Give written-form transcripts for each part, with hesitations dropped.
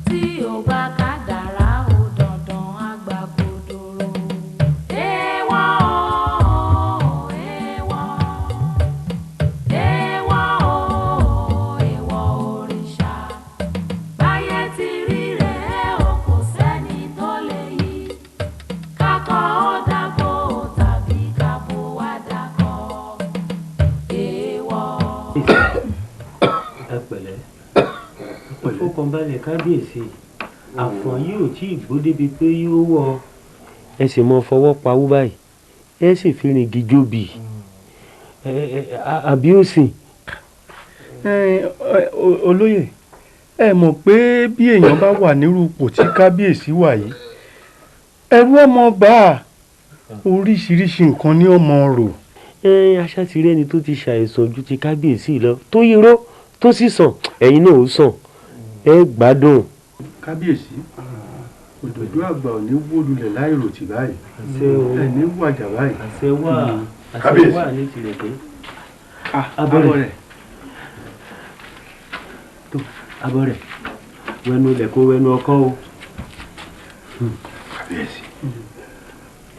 Tí ò bá kádàrá ó dandan àgbà kodoro. fọkàn balẹ̀ kábíyèsí àfọ̀n yìí ò tí ì gbó débi pé yóò wọ. ẹ sì mọ fọwọ́ pawú báyìí ẹ sì fi rìn gíjóbi àbí ó sì. olóyè ẹ mọ̀ pé bí èèyàn bá wà nírú ipò tí kábíyèsí wà yìí ẹ̀rù ọmọ bá oríṣiríṣi nǹkan ní ọmọ rò. aṣá ti rí ẹni tó ti ṣàìsàn ju ti kábíyèsí lọ tó yíró tó sì sàn ẹ̀yin náà ó sàn ẹ gbádùn. kábíyèsí òdòdó àgbà ò ní wó lulẹ̀ láìròtì báyìí ẹ ní wàjà báyìí. àṣẹ wà ní tirẹ̀ pé abọ́rẹ̀ tó abọ́rẹ̀ wẹnu ilẹ̀ kó wẹnu ọkọ́ o.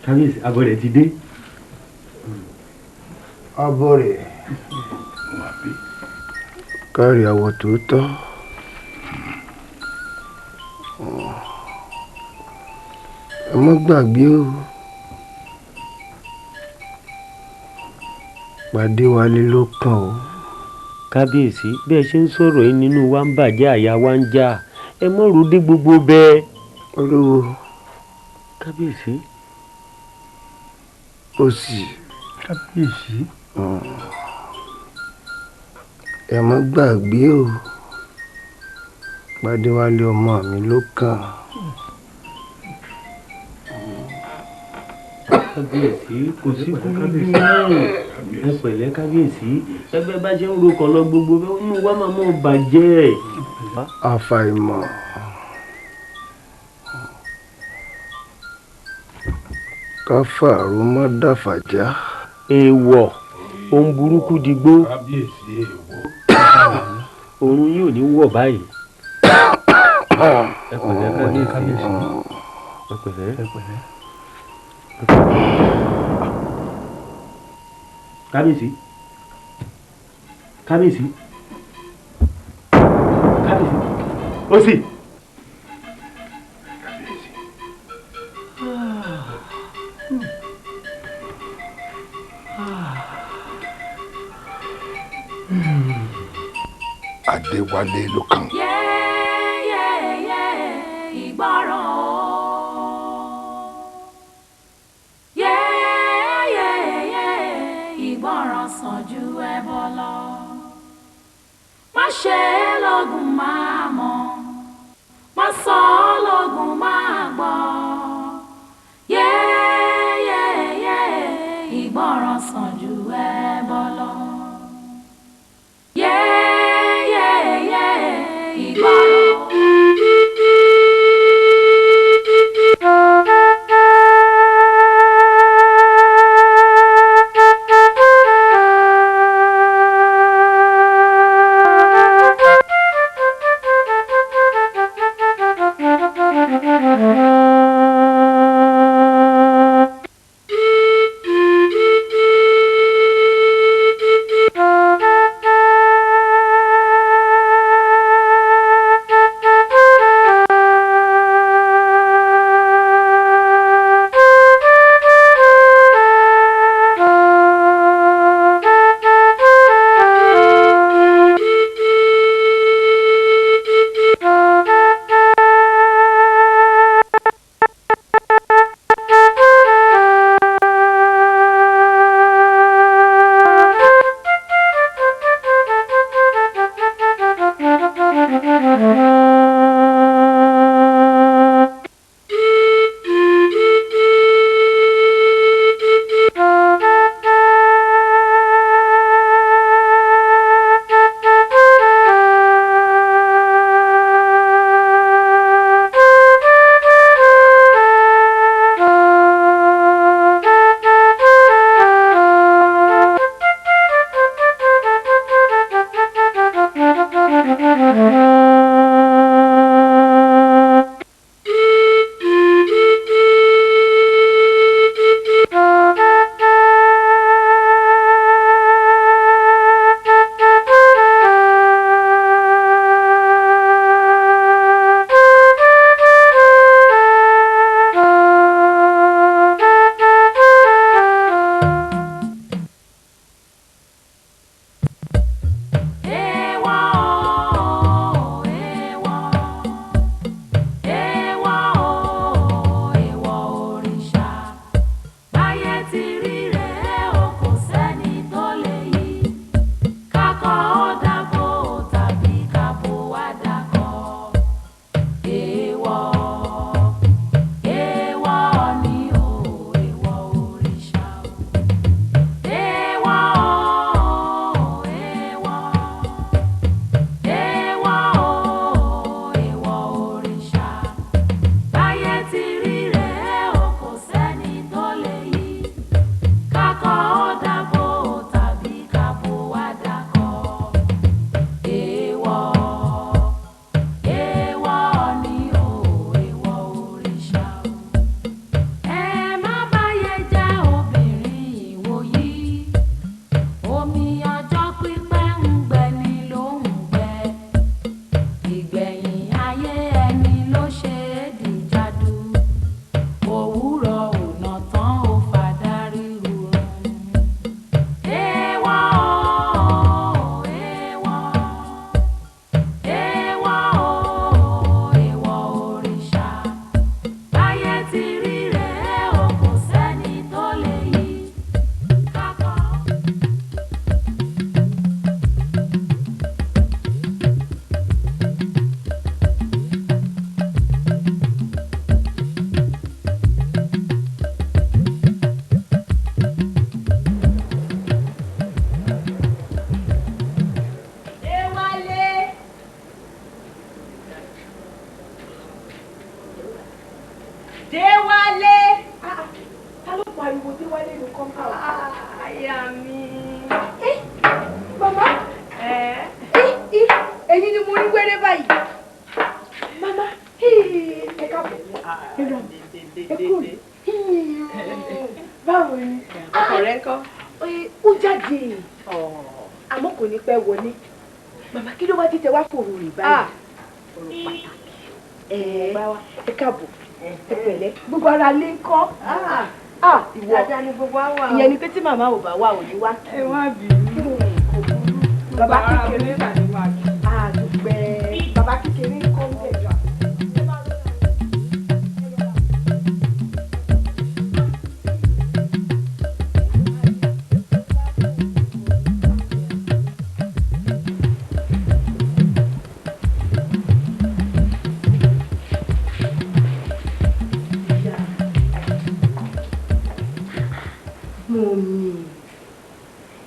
kábíyèsí abọ́rẹ̀ ti dé. abọ́rẹ̀ kárí àwọ̀ tòótọ́. ẹ má gbàgbé o pàdé wálé ló kàn o. kábíyèsí bí ẹ ṣe ń sọ̀rọ̀ yìí nínú wa ń bàjẹ́ àyà wa ń já ẹ mọ̀ rò dé gbogbo bẹ́ẹ̀. olówó kábíyèsí. ó sì. kábíyèsí. ẹ má gbàgbé o pàdé wálé ọmọ mi ló kàn. kábíyèsí kò sí kúrúkú náà ẹ pẹ̀lẹ́ kábíyèsí ẹgbẹ́ bá ṣe ń ro kàn lọ gbogbo inú wa máa mọ̀ bàjẹ́. àfàìmọ̀ káfàró má dàfàjá. èèwọ̀ ohun burúkú digbó. kábíyèsí èèwọ̀. òun yóò ní wọ̀ báyìí. ẹ pẹ̀lẹ́ kábíyèsí ẹ pẹ̀lẹ́. kábíyèsí kábíyèsí ó sì. Adéwálé ló kàn. ìgbọràn ìgbọràn sàn ju ẹbọ lọ. má ṣe é lógun máa mọ̀, má sọ ọ́ lógun máa gbọ́. ìgbọràn sàn ju ẹbọ lọ. ìgbọràn. pariwo dé wálé ní kọ́ńtà. Àyà mi. Mama. Ẹ̀yin ni mo rí wẹ́rẹ́ báyìí. Mama. Ẹ káàbọ̀. Ẹ kúrò. Báwo ni? Ọkọ rẹ ńkọ́? Ó jáde. Àmọ́ kò ní pẹ́ wọlé. Màmá kí ló wá títẹ wá fòrò rè báyìí? Ọ̀rọ̀ pàtàkì. Ẹ káàbọ̀. Ẹ pẹ̀lẹ́. Gbogbo ara lé ń kọ́. Ìwọ. Dáadáa ni gbogbo wa wà. Ìyẹn ni pé tí màmá ò bá wà ò ní wá. Ẹ wá bínú. Bàbá kékeré àdùpẹ́. Bàbá kékeré ń kọ́ ń bẹ̀ jọ.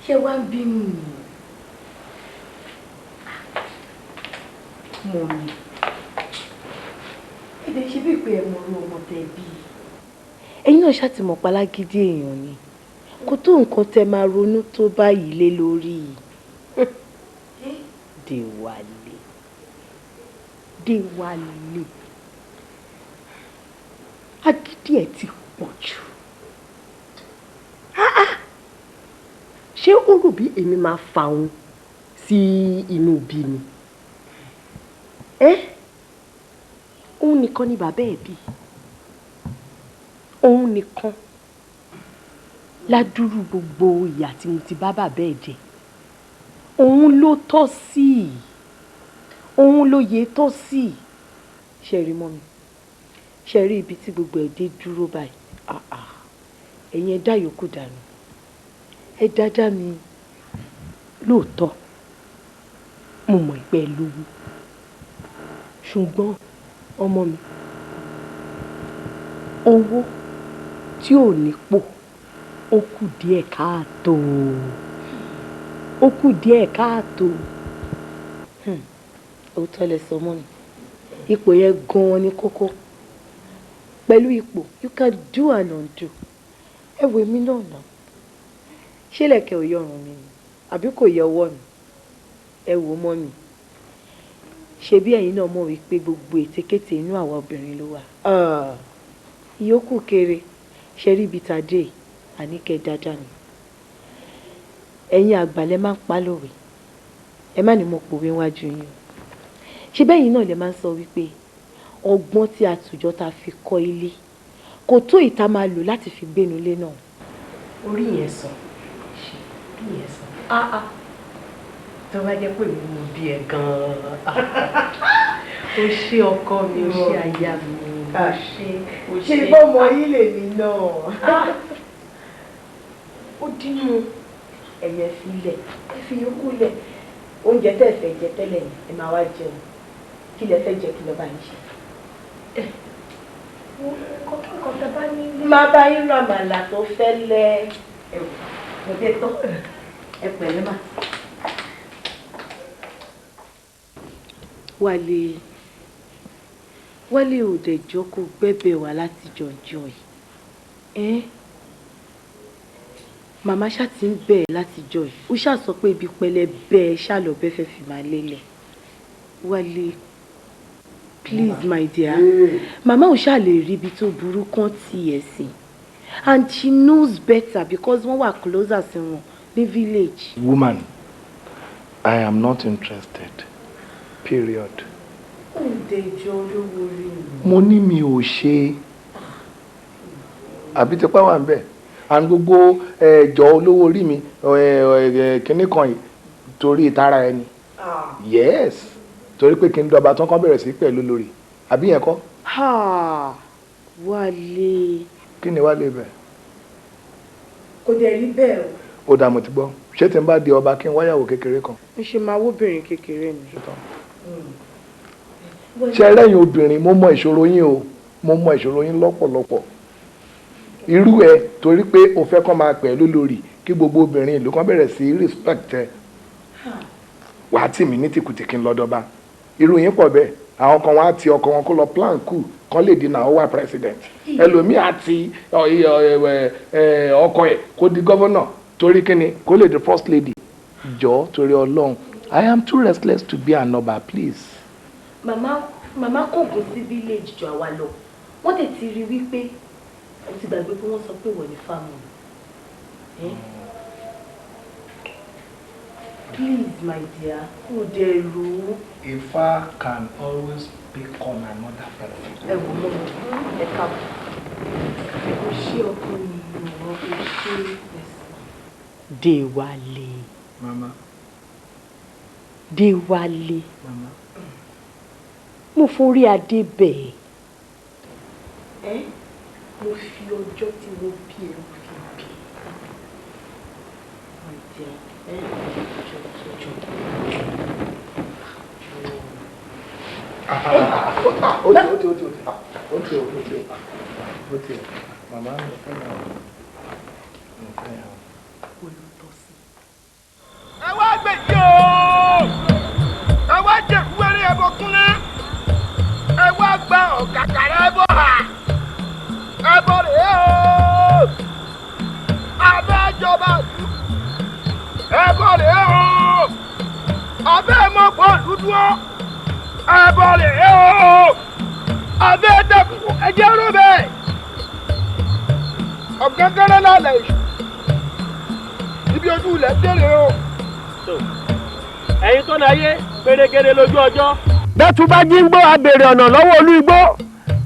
Ṣé wá ń bínú ni? Mọ̀ mi. Èdè ṣe bí pé ẹ mọ orú ọmọ tẹ bí. Ẹ̀yin náà ṣàtìmọ̀ palágídí èèyàn ni. Kò tó nǹkan tẹ máa ronú tó báyìí lé lórí. Déwálé. Agídí ẹ̀ ti pọ̀ jù. Ṣé ó rò bí èmi máa fa òun sí inú bí mi? Òun nìkan ni bàbá ẹ̀ bí. Òun nìkan. Ládùúrú gbogbo ìyà tí mo ti bá bàbá ẹ̀ jẹ. Òun ló tọ́ sí. Òun ló yẹ tọ́ sí. Ṣé rí mọ́ mi? Ṣé rí ibi tí gbogbo ẹ̀ dé dúró báyìí? Ẹ̀yin ẹ dá yòókù dànù. Ẹ dáadáa mi lóòótọ́ mo mọ̀ ìpẹ́ lówó ṣùgbọ́n ọmọ mi owó tí ò ní pò ó kù díẹ̀ káàtó òótọ́ lẹ sọ mọ́ mi ipò yẹn gan-an ní kókó pẹ̀lú ipò you can do and undo ẹ wo èmi náà náà. Ṣé lẹ̀kẹ̀ ò yọrùn mi ni àbí kò yẹ ọwọ́ mi? Ẹ wò mọ́ mi. Ṣé bí ẹ̀yin náà mọ̀ wípé gbogbo ètekéte inú àwa obìnrin ló wà? Ìyókù kéré. Ṣé rí ibi tàdé àníkẹ́ dáadáa ni. Ẹ̀yin àgbàlẹ̀ máa ń pa lówe. Ẹ má ní mo pòwe wájú yín. Ṣé bẹ́yìn náà lè máa ń sọ wípé ọgbọ́n tí àtùjọ ta fi kọ́ ilé kò tó ìta máa lò láti fi gbénu ilé náà. Orí yẹn sọ. Yes. Tó bá jẹ́ pé mo bí ẹ gan-an. Ó ṣe ọkọ mi, ó ṣe aya mi, ó ṣe bọ́mọ yìí lèmi náà. Ó dínú ẹ̀yẹ filẹ̀, ẹ fi yókù lẹ̀. Oúnjẹ tẹ́ ẹ fẹ́ jẹ tẹ́lẹ̀ ni ẹ máa wá jẹun. Kí lẹ fẹ́ jẹ kí lọ bá yín ṣe. Kọ́kọ́ tẹ bá ní. Máa bá yín rà màlà tó fẹ́ lẹ́ ọdẹ tó ẹ pẹ̀lẹ́ mà. Wálé ò dẹjọ́ kó gbẹ́bẹ̀ wá láti jọjọ́ yìí. Màmá ṣáà ti ń bẹ̀ láti jọ yìí. Ó ṣáà sọ pé ibi pẹlẹbẹ ṣàlọ́bẹ̀ fẹ́ fi máa lélẹ̀. Wálé please my dear. Màmá ò ṣáà lè rí ibi tó burú kan tiẹ̀ sí. And she knows better because wọ́n wà closer sí wọn ní village. Woman, I am not interested. Period. Ǹdẹ̀jọ́ olówó rí mi. Mo ní mi ò ṣe. Àbí tipa wà ń bẹ̀. And gbogbo ẹ̀jọ̀ olówó rí mi kíní kan torí ìtara ẹni. Yes. Torí pé kí n dọba tán kán bẹ̀rẹ̀ sí pẹ̀lú lórí. Àbí yẹn kọ́? Wálé. Kí ni Wálé bẹ̀? Kò dẹ̀ rí bẹ́ẹ̀ o. Ó dà mo ti gbọ́. Ṣé tí n bá di ọba kí n wáyàwó kékeré kan? Mo ṣe máa wóbìnrin kékeré mi. Ṣé lẹ́yìn obìnrin mo mọ ìṣòro yín o. Mo mọ ìṣòro yín lọ́pọ̀lọpọ̀. Irú ẹ torí pé o fẹ́ kán máa pẹ̀lú lórí kí gbogbo obìnrin ìlú kan bẹ̀rẹ̀ sí respect ẹ. Wàá tì mí ní tìkùtì kí n lọ́dọ̀ba. Irú yín pọ̀ bẹ́ẹ̀. Àwọn kan wá ti ọkọ wọn kó lọ plan kù kan lè dínà ó wà president ẹlòmíì àti ọkọ ẹ̀ kó di governor torí kíni kó lè di first lady jọ torí Ọlọ́run I am too restless to be an ọba please. màmá kò gùn sí village jọ àwa lọ wọ́n tẹ̀ ti rí wípé ó ti gbàgbé pé wọ́n sọ pé wọ́n ní family. Please, my dear, who dare you? Ifa can always become another person. Ẹ wò mọ́ ẹ káàbọ̀. Kò ṣe ọkùnrin ìwọ̀n kò ṣe ẹ̀sìn. Déwálé. Mama. Déwálé. Mama. Mo forí adé bẹ̀ ẹ́. Mo fi ọjọ́ tí mo bí ẹ mo fi bí. My dear. Mama, ẹ wá gbèjì o ẹ wá jẹ̀kú eré ẹbọ kúnlẹ̀ ẹ wá gba ọ̀kàkàrà ẹbọ hà ẹbọ rèé o abẹ́jọba ẹbọ rèé o abẹ́ mọ́pọ̀ dúdú ẹbọ rèé o abẹ́ dẹ́kun ẹjẹ́ rú bẹ́ẹ̀ ọ̀gángánná lálẹ́ yìí ibi ojú ilẹ̀ délé o. ẹ̀yin tó láyé pérégede lójú ọjọ́. bẹ́tù bá jí ń gbó a béèrè ọ̀nà lọ́wọ́ olú igbó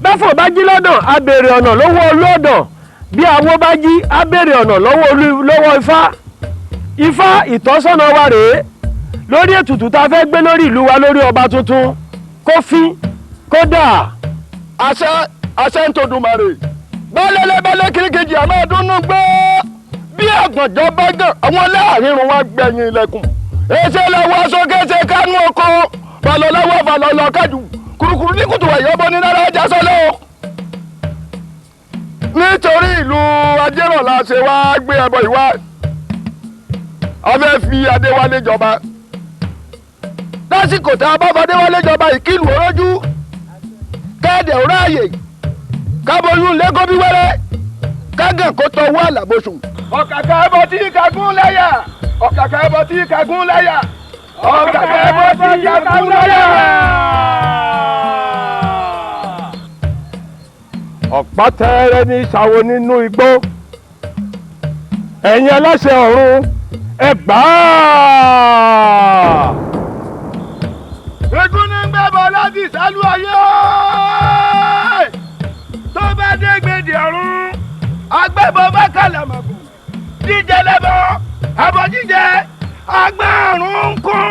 bẹ́fọ̀ bá jí lọ́dàn a béèrè ọ̀nà lọ́wọ́ olú ọ̀dàn bí àwo bá jí a béèrè ọ̀nà lọ́wọ́ ifá ifá ìtọ́sọ́nà wa rèé lórí ètùtù tá a fẹ́ gbé lórí ìlú wa lórí ọba tuntun kó fín kó dà. àṣẹ ń tòdùmarè bálẹ̀lẹ́bálẹ̀ kìrìkìjì àmọ́ ọdún gbọ́ bí àgbọ̀njọ́ bá gàn àwọn aláàrínrún wa gbẹ̀yìn ilẹ̀kùn èsè lọ́wọ́ sókèsè kánú oko balọ̀lọ́wọ́ balọ̀lọ́ kájú kùrùkùrù ní kùtù ẹ̀yọ́ bọ́ ní náírà ẹja sọ́lọ́ nítorí ìlú ajérọ̀lá ṣe wá gbé ẹbọ ìwá a fẹ́ fi Adéwálé jọba lásìkò tá a bá fọ Adéwálé jọba ìkìlù orójú kẹ́ẹ̀dẹ̀ òráàyè káboyún lẹ́kọ́ bí wẹ́rẹ́ kágàn kó tọwọ́ àlàbòsùn. ọ̀kàkà ẹbọ tí kagún láyà ọ̀kàkà ẹbọ tí kagún láyà ọ̀kàkà ẹbọ tí kagún láyà. ọ̀pá tẹ́rẹ́ ní ìṣàwọ̀ nínú igbó ẹ̀yin aláṣẹ ọ̀run ẹ gbà á. Ègún ní ń gbẹ́bọ̀ láti ìsálú ayé tó bá dé gbèdé ọ̀run agbẹ́bọ̀ bá kàlàmọ̀kù jíjẹ lẹ́bọ̀ àbọ̀ jíjẹ agbẹ́rún kùn.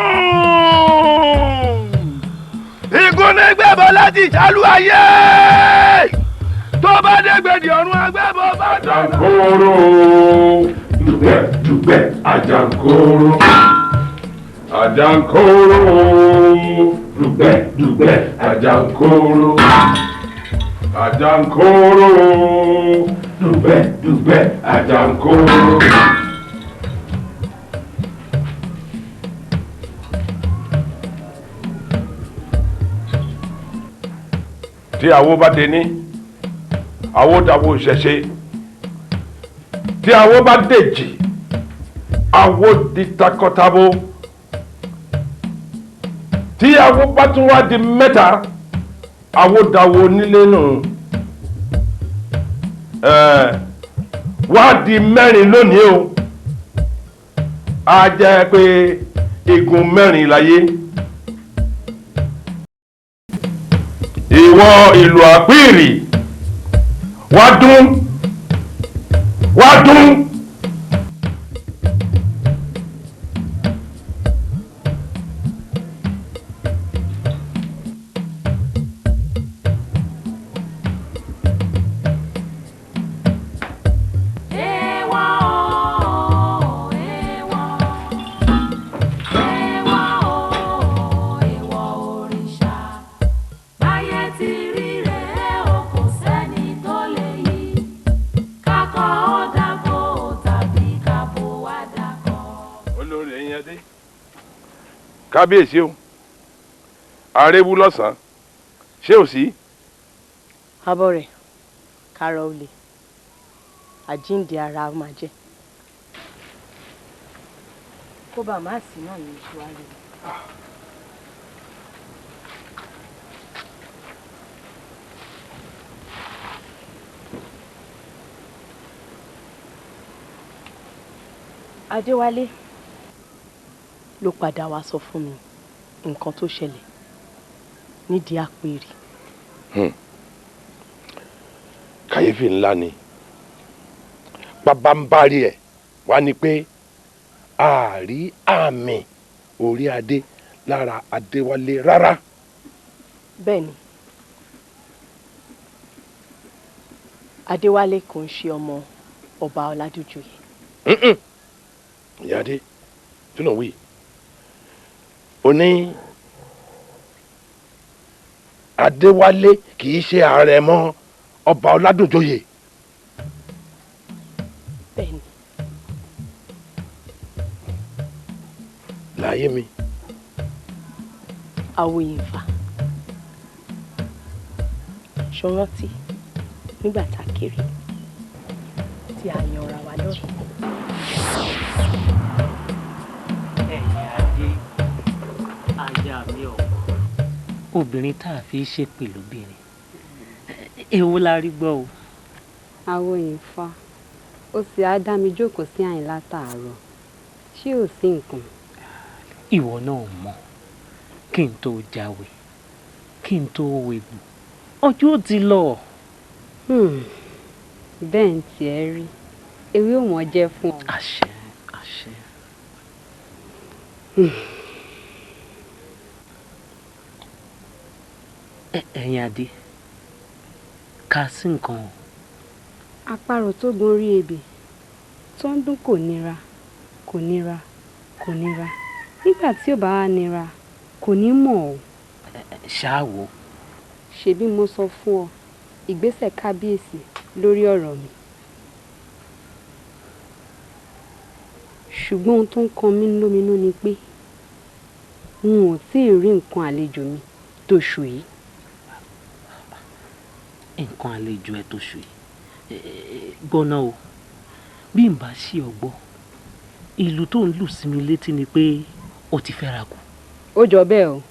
Ègún ní ń gbẹ́bọ̀ láti ìsálú ayé tó bá dé gbèdé ọ̀run agbẹ́bọ̀ bá Àjàǹkóró dùgbẹ́ dùgbẹ́ àjàǹkóró. Àjàǹkóró dùgbẹ́ dùgbẹ́ àjàǹkóró. Àjàǹkóró dùgbẹ́ dùgbẹ́ àjàǹkóró. Tí àwo bá dé ní àwo dàwó ìṣẹ̀ṣe tí àwo bá dèjì àwo di takọtabo tí àwo bá tún wá di mẹ́ta àwo dàwó nílé nù wá di mẹ́rin lónìí o a jẹ́ pé igun mẹ́rin láyé ìwọ ìlú àpíìrì wá dún wá dún. kábíyèsí o àrèwú lọ́sàn-án ṣé ò sí kábọ̀ rẹ̀ kára olè àjíǹde ara máa jẹ́. kó bá má sí náà ní oṣù wa rẹ̀. Adéwálé ló padà wá sọ fún mi nǹkan tó ṣẹlẹ̀ nídìí àpèrè. kàyéfì ńlá ni pabambari ẹ̀ wá ní pé a rí àmì orí adé lára Adéwálé rárá. Bẹ́ẹ̀ni, Adéwálé kò ń ṣe ọmọ ọba Ọládùjọyè. ìyá adé tí ló ń wí ó ní Adéwálé kì í ṣe àrẹ̀mọ ọba Ọládùjọyè. Bẹ́ẹ̀ni. láyé mi. Awòyìnfà ṣọrántí nígbà tá a kéré tí a yanra wa lọ́rùn. ẹ̀yin adé aya mi ọ̀wọ́ obìnrin tá a fi ṣépè lóbìnrin èwo la rí gbọ́ o. Awòyìnfà ó sì á dá mi jókòó sí àyìn látàárọ̀ ṣé ò sí nǹkan. ìwọ náà mọ̀ kí n tó jáwé kí n tó wégbù ọjọ́ ti lọ. bẹ́ẹ̀ ń tiẹ̀ rí ewé ò mọ̀ jẹ́ fún ọ. àṣẹ àṣẹ. ẹ̀yin adé ká sí nǹkan o. àparò tó gun orí ebè tó ń dún kò nira kò nira kò nira nígbà tí ò bá wá nira kò ní mọ̀ ọ́. ṣáà wò. ṣebí mo sọ fún ọ ìgbésẹ̀ kábíyèsí lórí ọ̀rọ̀ mi. ṣùgbọ́n ohun tó ń kan mí lóminú ni pé n ò tí ì rí nǹkan àlejò mi tóṣù yìí. nǹkan àlejò ẹ tóṣù yìí gbọ́ná o bí n bá ṣí ọgbọ́ ìlú tó ń lù sí mi létí ni pé ó ti fẹ́ra kù. ó jọ bẹ́ẹ̀ o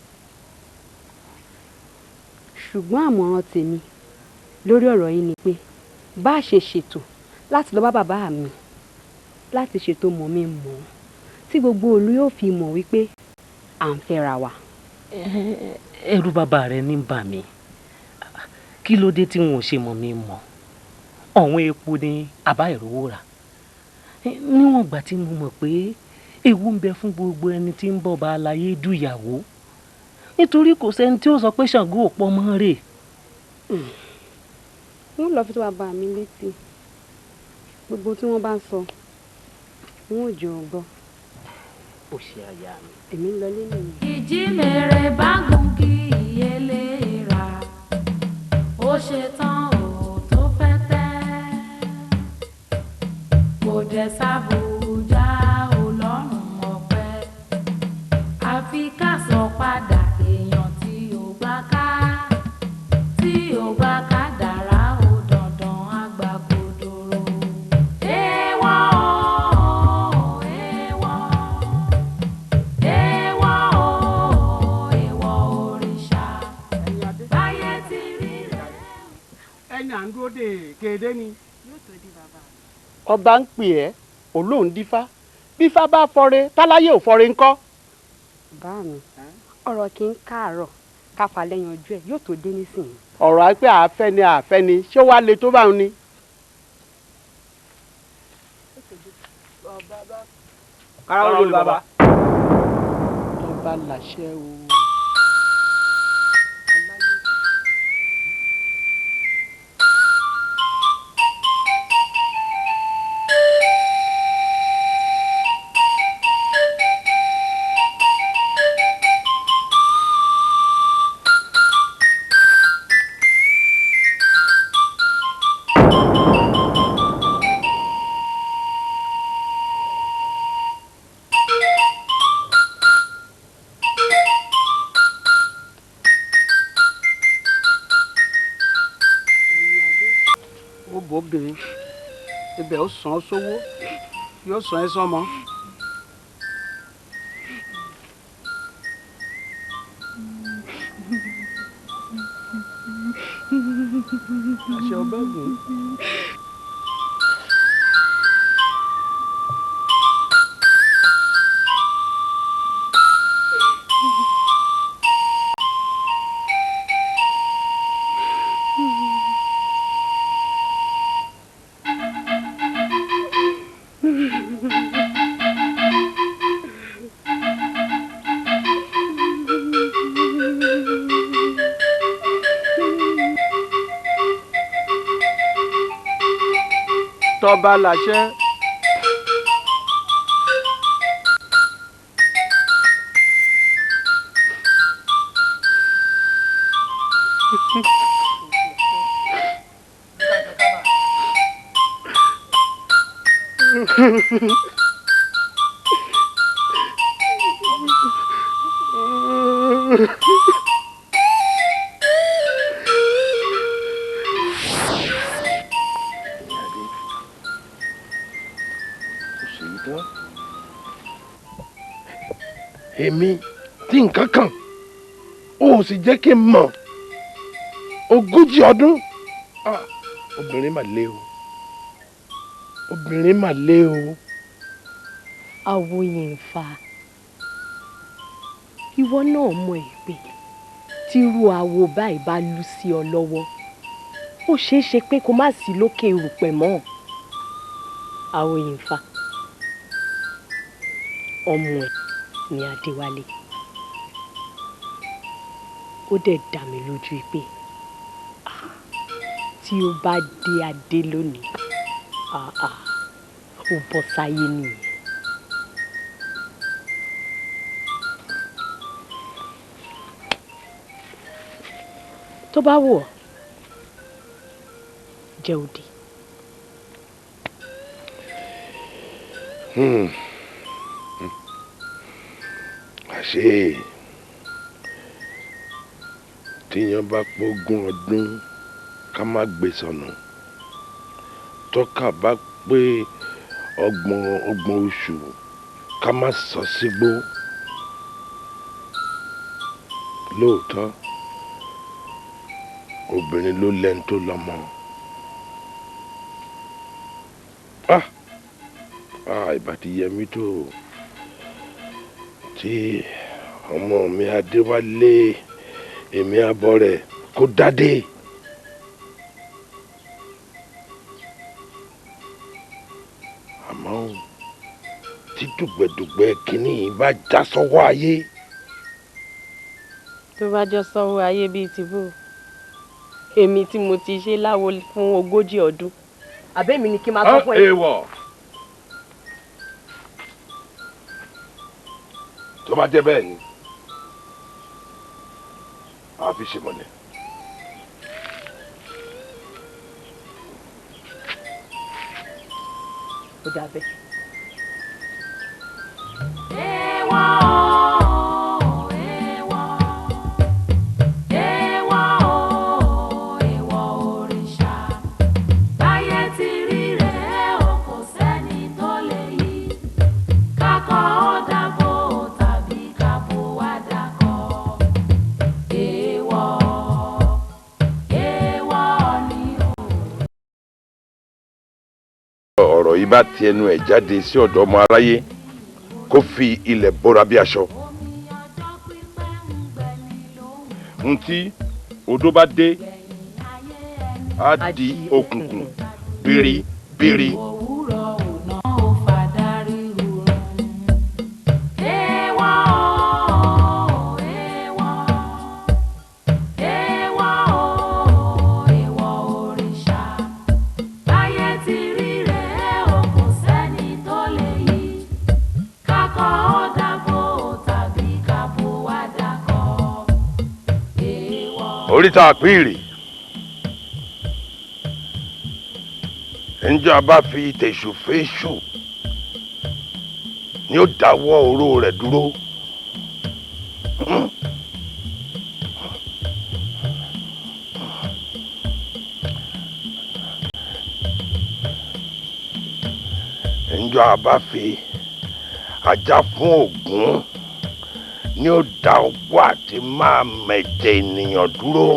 ṣùgbọ́n àmọ̀ràn tèmi lórí ọ̀rọ̀ yìí ni pé bá a ṣe ṣètò láti lọ bá bàbá mi láti ṣètò mọ̀ mi mọ̀ tí gbogbo ìlú yóò fi mọ̀ wípé à ń fẹ́ra wa. ẹrù bàbá rẹ ní bà mí kí ló dé tí wọn ò ṣe mọ̀ mi mọ̀ ọ̀wọ́n epo ní àbá ìrówó rà níwọ̀n ìgbà tí mo mọ̀ pé ewu ń bẹ fún gbogbo ẹni tí ń bọ̀ bá aláyé dùyàwó nítorí kò sẹ́ni tí ó sọ pé Ṣàngó ò pọ̀ mọ́ rè. wọ́n lọ fi tó bàbá mi létí gbogbo tí wọ́n bá ń sọ wọn ò jọ gbọ́. ó ṣe àyà mi. èmi ń lọ lẹ́nu mi. ìjímèrè bá gùn kí ìyẹlé ra ó ṣe tán ò tó fẹ́ tẹ́ kò dẹ̀ sábùjá ọlọ́run ọpẹ́ àfi ká sọ padà èèyàn tí ò bá ká dára ó dandan àgbà kodoro. Èèwọ̀ èèwọ̀ èèwọ̀ èèwọ̀ òrìṣà báyé ti rí rẹ̀. ẹni à ń dúró de kéde ni. ọba ń pè ẹ́ olóhùn dífá bífá bá fọre táláyé ò fọre ńkọ́. bá mi ọ̀rọ̀ kì í káàárọ̀ káfa lẹ́yìn ojú ẹ̀ yóò tó dé nísìnyí. ọ̀rọ̀ àìpẹ́ àfẹ́ ni ṣé wàá le tó bá ń ni. kára olú bàbá. ọba làṣẹ o. obìnrin ibẹ̀ ó sàn án sówó yóò sàn ẹ́ sọ́mọ. àṣẹ ọba gùn. tọba làṣẹ. èmi tí nǹkan kan ó sì jẹ́ kí n mọ̀ 40 ọdún obìnrin mà lé o obìnrin mà lé o. Awóyinfa ìwọ náà mọ̀ ẹ́ pé tírú awo báyìí bá lù sí ọ lọ́wọ́ ó ṣeé ṣe pé kó má sí lókè erùpẹ̀ mọ́. Awóyinfa ọmọ ẹ̀ ní Adéwálé ó dẹ̀ dá mi lójú pé tí ó bá dé adé lónìí ó bọ́ sáyé nìyẹn. tó bá wù ọ́ jẹ́ òde. àṣé tíyan bá pógún ọdún ká má gbé sọnù tọ́ka bá pé ọgbọ̀n oṣù ká má sọ sígbó lóòótọ́ obìnrin ló lẹ́nu tó lọ́mọ. ìbá ti yẹ mí tó tí ọmọ mi Adéwálé èmi abọ́ rẹ̀ kó dádé. àmọ́ tí dùgbẹ̀dùgbẹ̀ kínní bá já sọ́wọ́ ayé. tó bá jọ sọ́wọ́ ayé bíi tìbú èmi tí mo ti ṣe láwo fún 40 ọdún àbẹ́mi ni kí n máa sọ fún ẹ. èèwọ̀ tó bá jẹ́ bẹ́ẹ̀ ni a fi ṣe mọ́lẹ̀. ó dà bẹ́ẹ̀. ọ̀rọ̀ yìí bá ti ẹnu ẹ̀ jáde sí ọ̀dọ̀ ọmọ aráyé kó fi ilẹ̀ bóra bí aṣọ. ntí odó bá dé á di òkùnkùn bíríbírí. oríta àpíìrì ǹjọ́ a bá fi tèṣù fèṣù ni ó dáwọ́ oró rẹ̀ dúró. ńjọ́ abáfi ajá fún Ògún ni ó dá ọgbọ́ àti máa mẹ̀jẹ̀ ènìyàn dúró.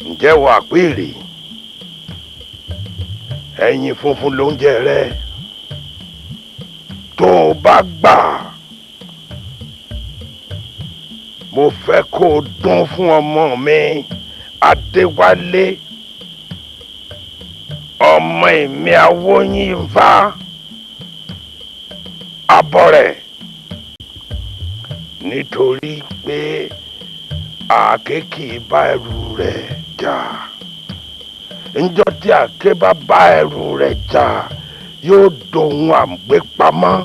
Ǹjẹ́ wà péré ẹyin funfun lóúnjẹ rẹ tó o bá gbà mo fẹ́ kó o dún fún ọmọ mi Adéwálé ọmọ èmi Awóyínfá Abọ́rẹ̀ nítorí pé àáké kì í bá ẹrù rẹ̀ jà ńjọ́ tí àáké bá bá ẹrù rẹ̀ jà yóò dohun àgbépamọ́.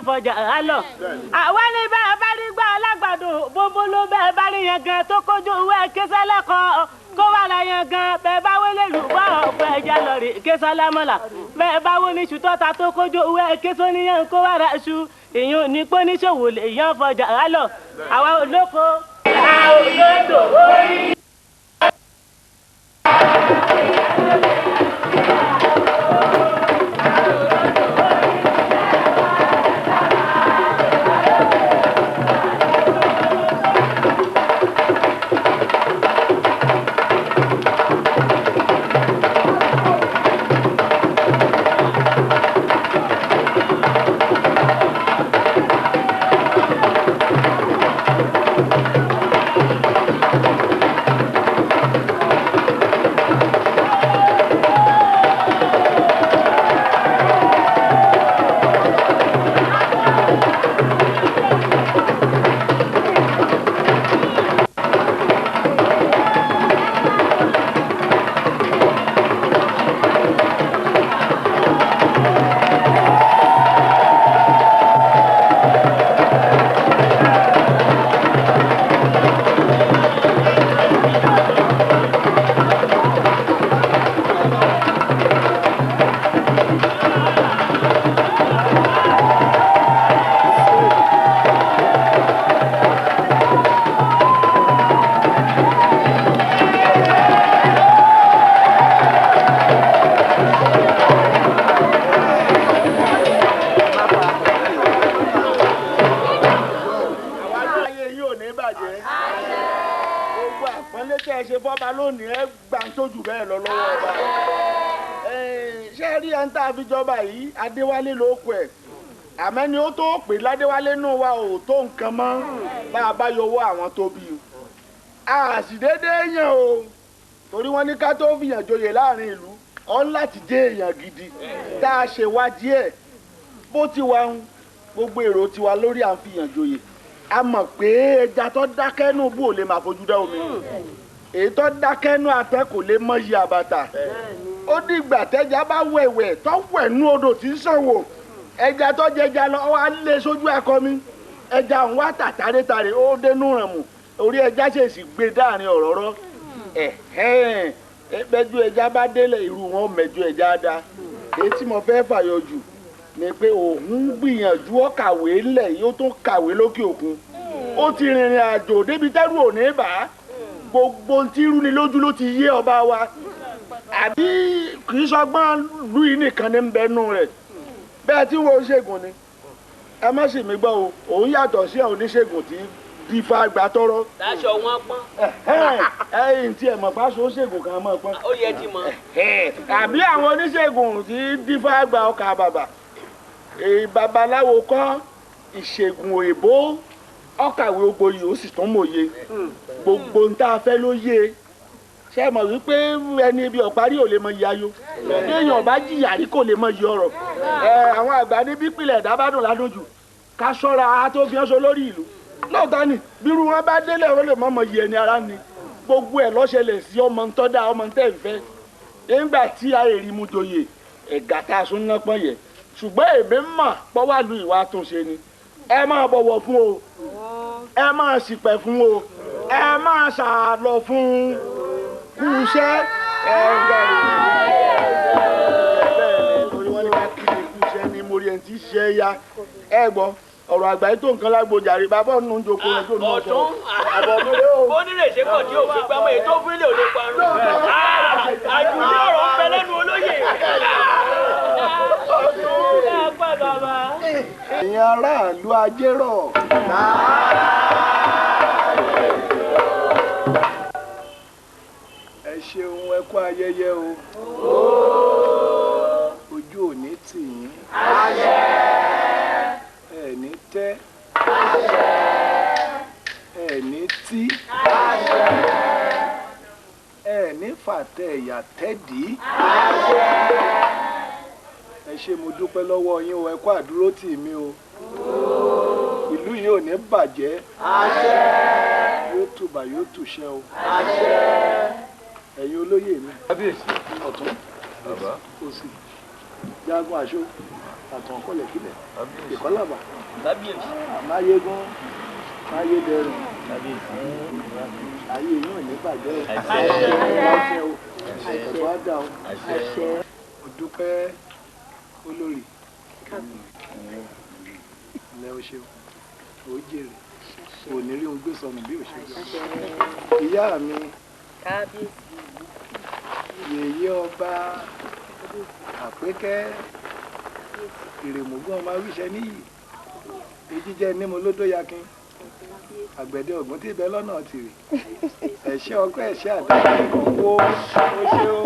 Fọjà alọ àwọn ní bá a bá rí gbà alágbàdo bóbó ló bẹ́ẹ̀ bá rí yẹn gan tó kójú ìwé késálẹ̀ kọ́ kó wà lá yẹn gan bẹ́ẹ̀ bá wọlé lù bá ọ̀pọ̀ ẹja lọ rí késálẹ̀ mọ́là bẹ́ẹ̀ bá wọ ní ṣùtọ́ta tó kójú ìwé késóníyàn kó wà rà ṣu ìyún ní pọ́níṣòwò lè yan fọjà alọ àwọn olóko àwọn olódò orí. yín ò ní bàjẹ́. Gbogbo àpọ́nlé tẹ́ ẹ ṣe fọ́ba lónìí ẹ gbà ń tójú bẹ́ẹ̀ lọ lọ́wọ́ ọba. Ṣé rí ẹni tá a fi jọba yìí Adéwálé ló kọ ẹ̀. Àmẹ́ni ó tó pè ládéwálé nù wa ò tó nǹkan mọ́ bá a bá yọwọ́ àwọn tó bí o. A sì déédéé yàn o torí wọ́n ní ká tó fìyàn joyè láàrin ìlú ọ̀n láti jẹ́ èèyàn gidi tá a ṣe wádìí ẹ̀ bó ti wà ń gbogbo èrò tiwa lórí à ń fìyàn joyè a mọ̀ pé ẹja tó dákẹ́nu bò lè máa fojú dá omi èyí tó dákẹ́nu àtẹ kò lè mọ iye àbàtà ó dìgbà tẹ́já bá wẹ̀wẹ̀ tó wẹ̀nú odò tí ń ṣòwò ẹja tó jẹja lọ wá lé sójú ẹ̀kọ́ mi ẹja ń wá tàtàrétàré ó dénú rẹ̀ mù orí ẹja ṣèṣì gbé dáàrin ọ̀rọ̀rọ̀ mẹjọ ẹja bá délẹ̀ irú wọn mẹjọ ẹja dá èyí tí mo fẹ́ fàyọ jù ni pé òun gbìyànjú ó kàwé ńlẹ̀ yóò tún kàwé lókè òkun ó ti rìnrìn àjò débi tẹ́rù òní bá gbogbo tí rú ni lójú ló ti yé ọba wa àbí kì í sọgbọ́n lù yìí nìkan ní bẹnu rẹ̀ bẹ́ẹ̀ tí wọ́n ṣègùn ni ẹ má sì mí gbọ́ o òun yàtọ̀ sí àwọn oníṣègùn tí dífá gba tọrọ. Dáṣọ wọn pọ́n. ẹyìn tí ẹ mọ̀ pàṣẹ oníṣègùn kan mọ̀ pọ́n. Ó yẹ ti mọ̀. àbí àwọn oníṣègùn tí dífá gba ọkà bàbà babaláwo kọ́ ìṣègùn òyìnbó ọkàwé ogboyè ó sì tún mòye gbogbo ń tá a fẹ́ ló yé ṣe mọ̀ wípé ẹni ibi ọ̀parí ò lè mọ iye ayọ̀ téèyàn bá jìyà rí kò lè mọ iye ọ̀rọ̀ àwọn àgbà ní bípìlẹ̀ ẹ̀dá bá dùn ládójú ká ṣọ́ra tó fi ọ́sọ lórí ìlú lóòótọ́ ni bírú wọn bá délé wọn lè mọ̀mọ́ iye ẹni ara ni gbogbo ẹ̀ lọ́ṣẹlẹ̀ sí ọmọ ntọ́dá ọmọ ntẹ́ ìfẹ́ nígbà tí a èrì mu joyè ẹ̀gà tá a sún ná pọ́n yẹ ṣùgbọ́n èmi mọ̀ pọ́wá lu ìwà àtúnṣe ni ẹ máa bọ̀wọ̀ fún o ẹ máa ṣìpẹ̀ fún o ẹ máa ṣàlọ̀ fún kú iṣẹ́ bẹ́ẹ̀ ni torí wọ́n ní ká kí ni kú iṣẹ́ ní mórí ẹni tí iṣẹ́ yá ẹ gbọ́ ọ̀rọ̀ àgbáyé tó nǹkan lágbójàre bàbá ọ̀nà ń jókòó rẹ̀ tó ní ọ̀sán àbọ̀mọ́lé o. ó nílé ṣe kàn tí òfin gbámọ́ èyí tó fílẹ̀ ò lè parun. àjùlé ọ̀rọ̀ ń bẹ lẹ́nu olóyè. ẹ̀yin aráàlú ajérọ̀. ẹ ṣeun ẹ kú ayẹyẹ o. ojú ò ní tì yín. ẹni tẹ́ ẹni tí ẹni fàtẹ ẹ̀yà tẹ́dí ẹ ṣé mo dúpẹ́ lọ́wọ́ yín o ẹ kú àdúró tì mí o ìlú yìí ò ní bàjẹ́ yóò tùbà yóò tùṣẹ́ o ẹ̀yin olóyè mi ọ̀tún òsì jágún àṣọ àtàn kọlẹ̀kílẹ̀ ìkọlàbà máyégún máyédẹrùn ayé yóò ní bàjẹ́ o ẹ̀kọ́ àdá o mo dúpẹ́ olórí ilẹ̀ o ṣeun o jèrè o ní rí ohun gbé sọnù bí o ṣe gbé ìyá mi yèyé ọba àpékẹ́ ìrèmùgún ọmọ awíṣẹ níyì èjíjẹ ní mo lódó yakin àgbẹ̀dẹ ògùn tí ibẹ̀ lọ́nà tìrì ẹ̀ṣẹ́ ọkọ̀ ẹ̀ṣẹ́ àdáyé kan wó ó ṣe ó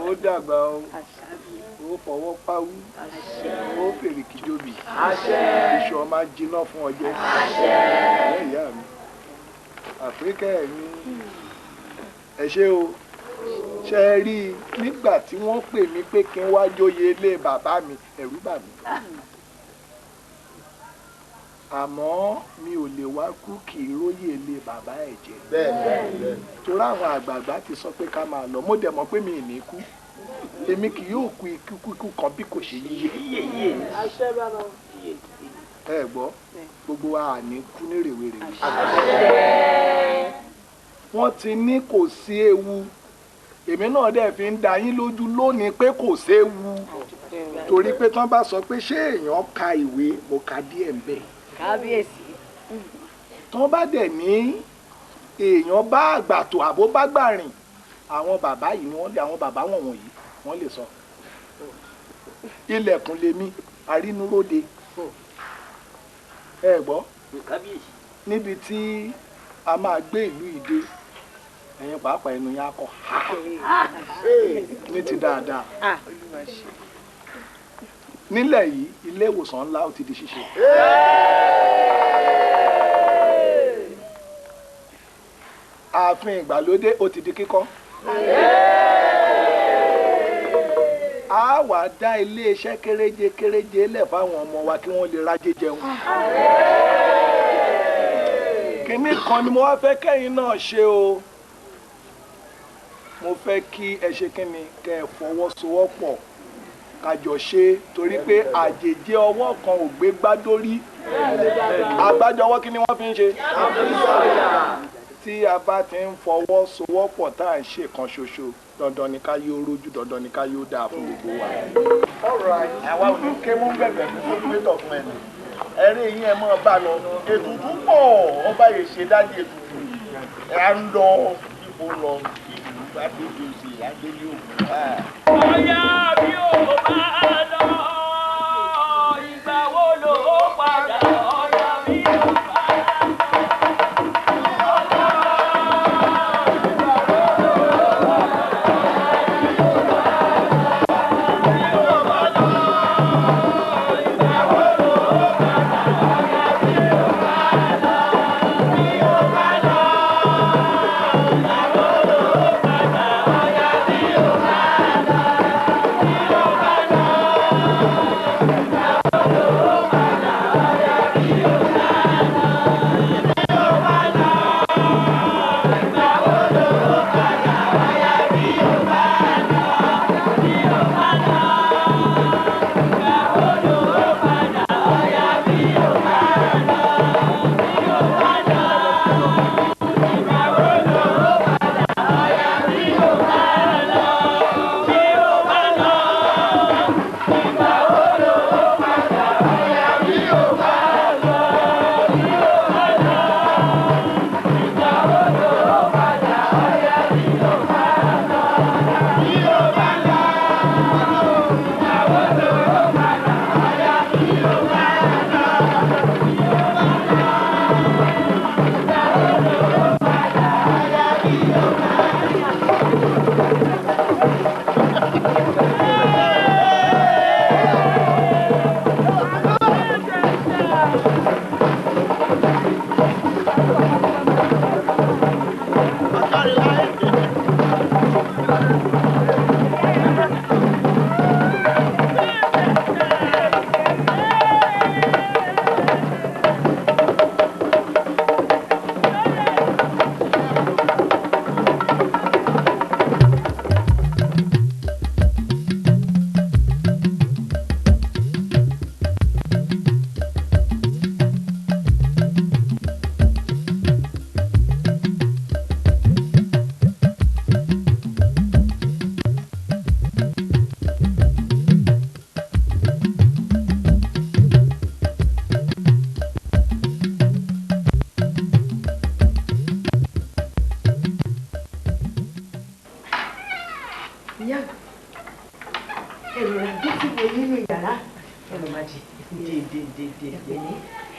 ó dàgbà ó fọwọ́ páwú ó fèrè kìjòbì iṣu ọmọ jiná fún ọjẹ́ ẹ̀ ìyá mi àpékẹ́ mi ẹ ṣé o ṣe rí i nígbà tí wọ́n pè mí pé kí n wá jóyè ilé bàbá mi ẹ̀rù bà mí àmọ́ mi ò lè wá kú kì í róyè ilé bàbá ẹ̀ jẹ́ torí àwọn àgbààgbà ti sọ pé ká máa lọ mo dẹ̀ mọ̀ pé mi ì ní kú èmi kì yóò kú ikú kan bí kò ṣe yíyé ẹ gbọ́ gbogbo wa à ní kú ní rèwerèwe wọ́n ti ní kò sí ewu èmi náà dẹ̀ fi ń da yín lójú lónìí pé kò séwu torí pé tán bá sọ pé ṣé èèyàn ka ìwé mo ka díẹ̀ ń bẹ̀. kábíyèsí. tán bá dẹ̀ ní èèyàn bá àgbàtò àbó bá gbà rìn àwọn bàbá yìí ni wọ́n lè àwọn bàbá wọ̀nyí wọ́n lè sọ. ilẹ̀kùn lèmi arínúróde ẹ gbọ́ níbi tí a máa gbé ìlú ìdè ẹ̀yin pàápàá ẹnu yẹn á kọ ní ti dáadáa nílẹ̀ yìí ilé ìwòsàn ńlá ó ti di ṣíṣe. ààfin ìgbàlódé ó ti di kíkọ́. a wá dá iléeṣẹ́ kéréje lẹ̀ fáwọn ọmọ wa kí wọ́n lè rájé jẹun. kínní kan ni mo wá fẹ́ kẹ́yìn náà ṣe o. mo fẹ́ kí ẹ ṣe kínní kẹ́ ẹ fọwọ́sowọ́pọ̀ kájọ ṣe torí pé àjèjì ọwọ́ kan ò gbé gbádórí. àgbájọwọ́ kí ni wọ́n fi ń ṣe. tí a bá ti ń fọwọ́sowọ́pọ̀ tá à ń ṣe kan ṣoṣo dandan ni ká yóò rójú dandan ni ká yóò dáa fún gbogbo wa. àwa ò ní ké mú gbẹ̀gbẹ̀ fún sókúlétọ̀ fún ẹni ẹ̀rí yín ẹ mọ́ bá lọ ètùtù pọ̀ ọba yìí ṣe dájú ètùtù ẹ̀ á ń lọ ipò lọ ìlú bá débi òsè àgbélé òkú. ọ̀yá bí ó bá lọ ìgbà wo ló padà ọ̀yá bí ó bá lọ.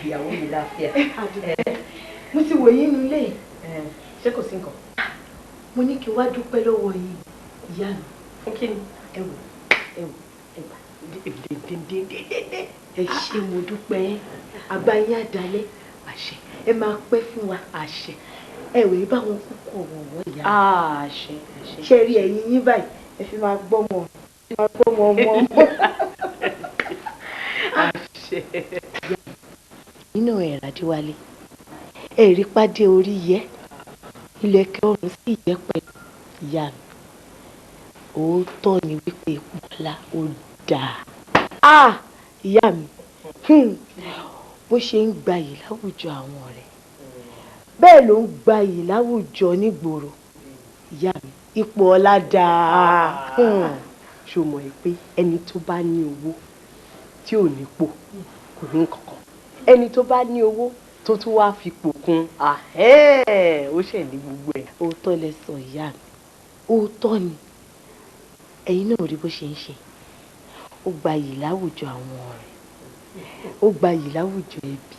ìyàwó mi láfíà. Mo ti wò yín nulẹ̀. Ṣé kò sí nǹkan? Mo ní kí wá dúpẹ́ lọ́wọ́ yín ìyá mi. Fún kí ni? Ẹ wò ẹ ṣé mo dúpẹ́ àgbà yín àdálẹ́ àṣẹ ẹ máa pẹ́ fún wa àṣẹ ẹ wò bá wọn kúkú ọ̀wọ̀wọ́ ìyá mi. Àṣẹ. Ṣé rí ẹ̀yin yín báyìí ẹ fi máa gbọ́mọ ọmọ. Àṣẹ. Nínú ẹ̀ràdíwálé ẹ̀rí pàdé orí yẹ ilẹ̀kẹ̀ ọrùn sí ìyẹ́pẹ̀ ìyá mi. Òótọ́ ni wípé ìpọ́nlá ó dáa. Ìyá mi bó ṣe ń gbayì láwùjọ àwọn ọ̀rẹ́ bẹ́ẹ̀ ló ń gbayì láwùjọ nígboro. Ìyá mi ipò ọlá dáa. Ṣó mọ̀ pé ẹni tó bá ní owó tí ò nípò kò ní kankan, ẹni tó bá ní owó tó tún wá fipò kún ó ṣẹ̀ ní gbogbo ẹ̀. Òótọ́ lẹ sọ ìyá mi, òótọ́ ni. Ẹ̀yin náà rí bó ṣe ń ṣe, ó gbayì láwùjọ àwọn ọ̀rẹ́, ó gbayì láwùjọ ẹbí,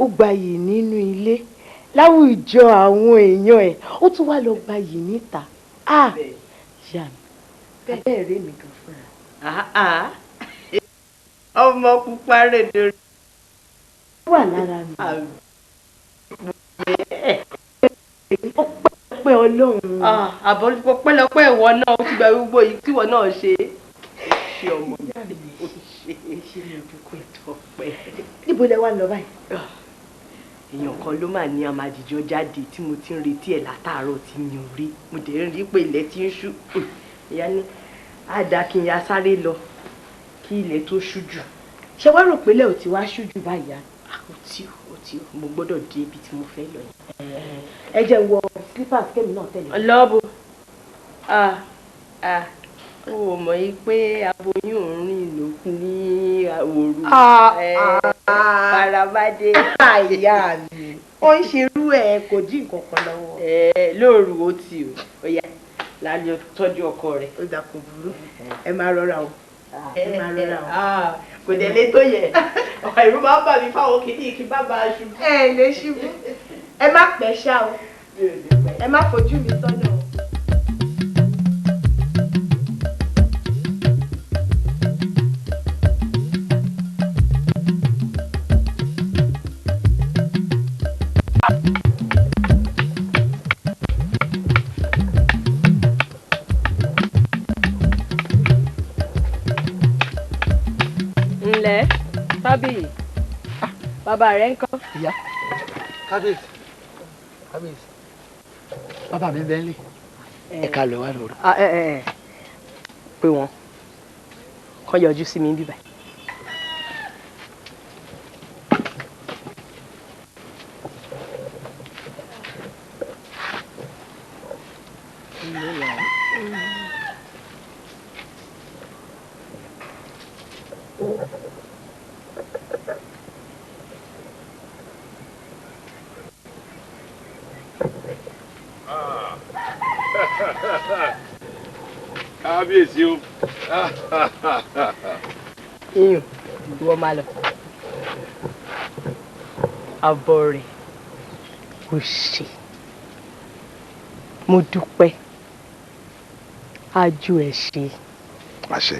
ó gbayì nínú ilé láwùjọ àwọn èèyàn ẹ̀ ó tún wá lọ gbayì níta ìyá mi abẹ́ẹ̀ rẹ̀ mi gan fúnra. ọmọ pupa rẹ̀ dòrò. ó wà lára mi. ọpẹ́ Ọlọ́run. àbọ̀ pẹ́lọpẹ́ ìwọ náà ó ti gba gbogbo yìí tíwọ náà ṣe. ṣé ọmọ mi ò ṣe mi dúkú ẹ̀tọ́ pẹ́. níbo lẹ wá lọ báyìí. èèyàn kan ló mà ní àmàjìjọ jáde tí mo ti ń retí ẹ̀ látàárọ̀ tí mi ò rí mo dẹ̀ ń rí pé ilẹ̀ ti ń ṣú. ìyá ní àdá kí n ya sáré lọ kí ilẹ̀ tó ṣú jù. ṣé wàá rò pé ilẹ̀ ò ti wá ṣú jù báyìí. ó tí mo gbọ́dọ̀ dé ibi tí mo fẹ́ lọ yẹn. ẹ jẹ́ wọ slippers kẹ́mi náà tẹ̀lé. lọ́bù ó mọ̀ yí pé aboyún òórùn lókun ní òru farabade. àyà mi ó ń ṣerú ẹ kò dín nǹkan kan lọ́wọ́. lóòrù ó ti ó yá lálẹ́ tọ́jú ọkọ rẹ̀. ó dà kò burú ẹ máa rọra o ẹ máa rọra o. kò dẹ̀ lé tó yẹ ìrú máa ń bà mí fáwọn kìíní kí bá bá a ṣubú. ẹ lè ṣubú ẹ má pẹ́ ṣá o ẹ má fojú mi sọ́nà o. ǹlẹ́ tábìlì bàbá rẹ̀ ń kọ́. ìyá kábíyèsí kábíyèsí bàbá mi bẹ́ẹ̀ lè ẹ̀ka lọ wà lóru. pé wọn kàn yọjú sí mi bíbá. kábíyèsí o. iyùn ìwọ máa lọ àbọ̀ rẹ̀ kò ṣe mo dúpẹ́ ájú ẹ̀ ṣe. àṣẹ.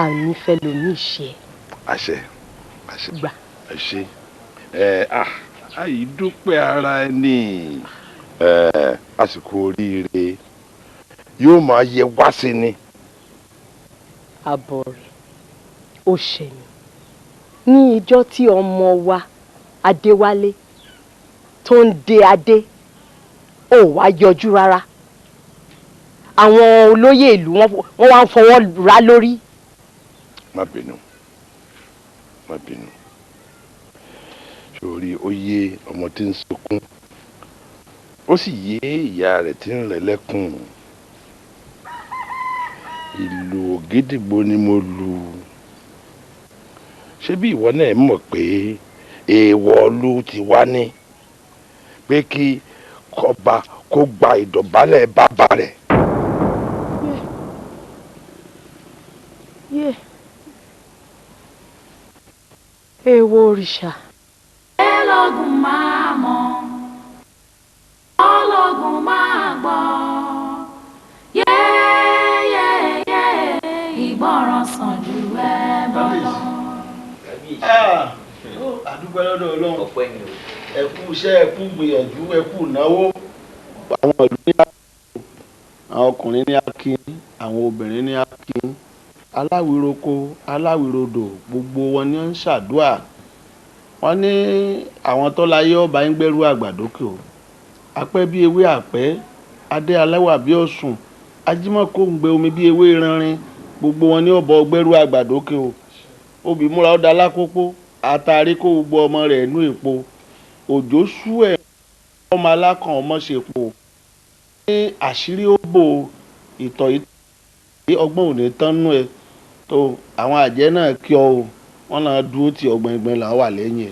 àmì fẹ́ lomi ṣe. àṣẹ àṣẹ. gbà. àṣẹ àyí dúpẹ́ ara ẹni àsìkò oríire yóò máa yẹ wá sí ni. àbọ̀ rẹ̀ ó ṣẹ̀yìn ní ìjọ́ tí ọmọ wa Adéwálé tó ń de adé ò wá yọjú rárá àwọn olóyè ìlú wọn wá ń fọwọ́ ra lórí. má bínú má bínú sórí ó yé ọmọ tí ń sunkún ó sì yé ìyá rẹ̀ tí ń rẹ̀ lẹ́kùn. ìlù ògídìgbò ni mo lù ṣé bí ìwọ náà mọ̀ pé èèwọ̀ ló ti wá ní pé kí kọba kó gba ìdọ̀bálẹ̀ bàbá rẹ̀. èèwọ̀ òrìṣà. ẹlọ́gùn máa mọ̀ ọlọ́gùn máa gbọ́ ìgbọràn sàn ju ẹbọ lọ. àdúgbò lọ́dọ̀ Ọlọ́run ẹ kú iṣẹ́ ẹ kú gbìyànjú ẹ kú náwó. àwọn ìlú ní akin àwọn ọkùnrin ní akin àwọn obìnrin ní akin aláwìroko aláwìrodò gbogbo wọn ni wọ́n ń ṣàdúà wọ́n ní àwọn tó láyé ọba ń gbẹ́rú àgbàdókè o apẹ́ bí ewé àpẹ́ adé alẹ́wà bí ọ̀sùn ajímọ̀kó ń gbé omi bí ewé rinrin gbogbo wọn ní ọ̀bọ gbẹ́rú àgbàdókè o obì múra ọ̀dà lákòókò àtàrí kó gbogbo ọmọ rẹ̀ nú èpo òjò sú ẹ̀ ọmọ alákan ọmọ ṣèpò ní àṣírí ó bò ìtọ̀ yìí ọgbọ́n ò ní tán nú ẹ tó àwọn àjẹ́ náà kí ọ o wọ́n náà dúró tí ọgbọ́n ìgbọ́n là wà lẹ́yìn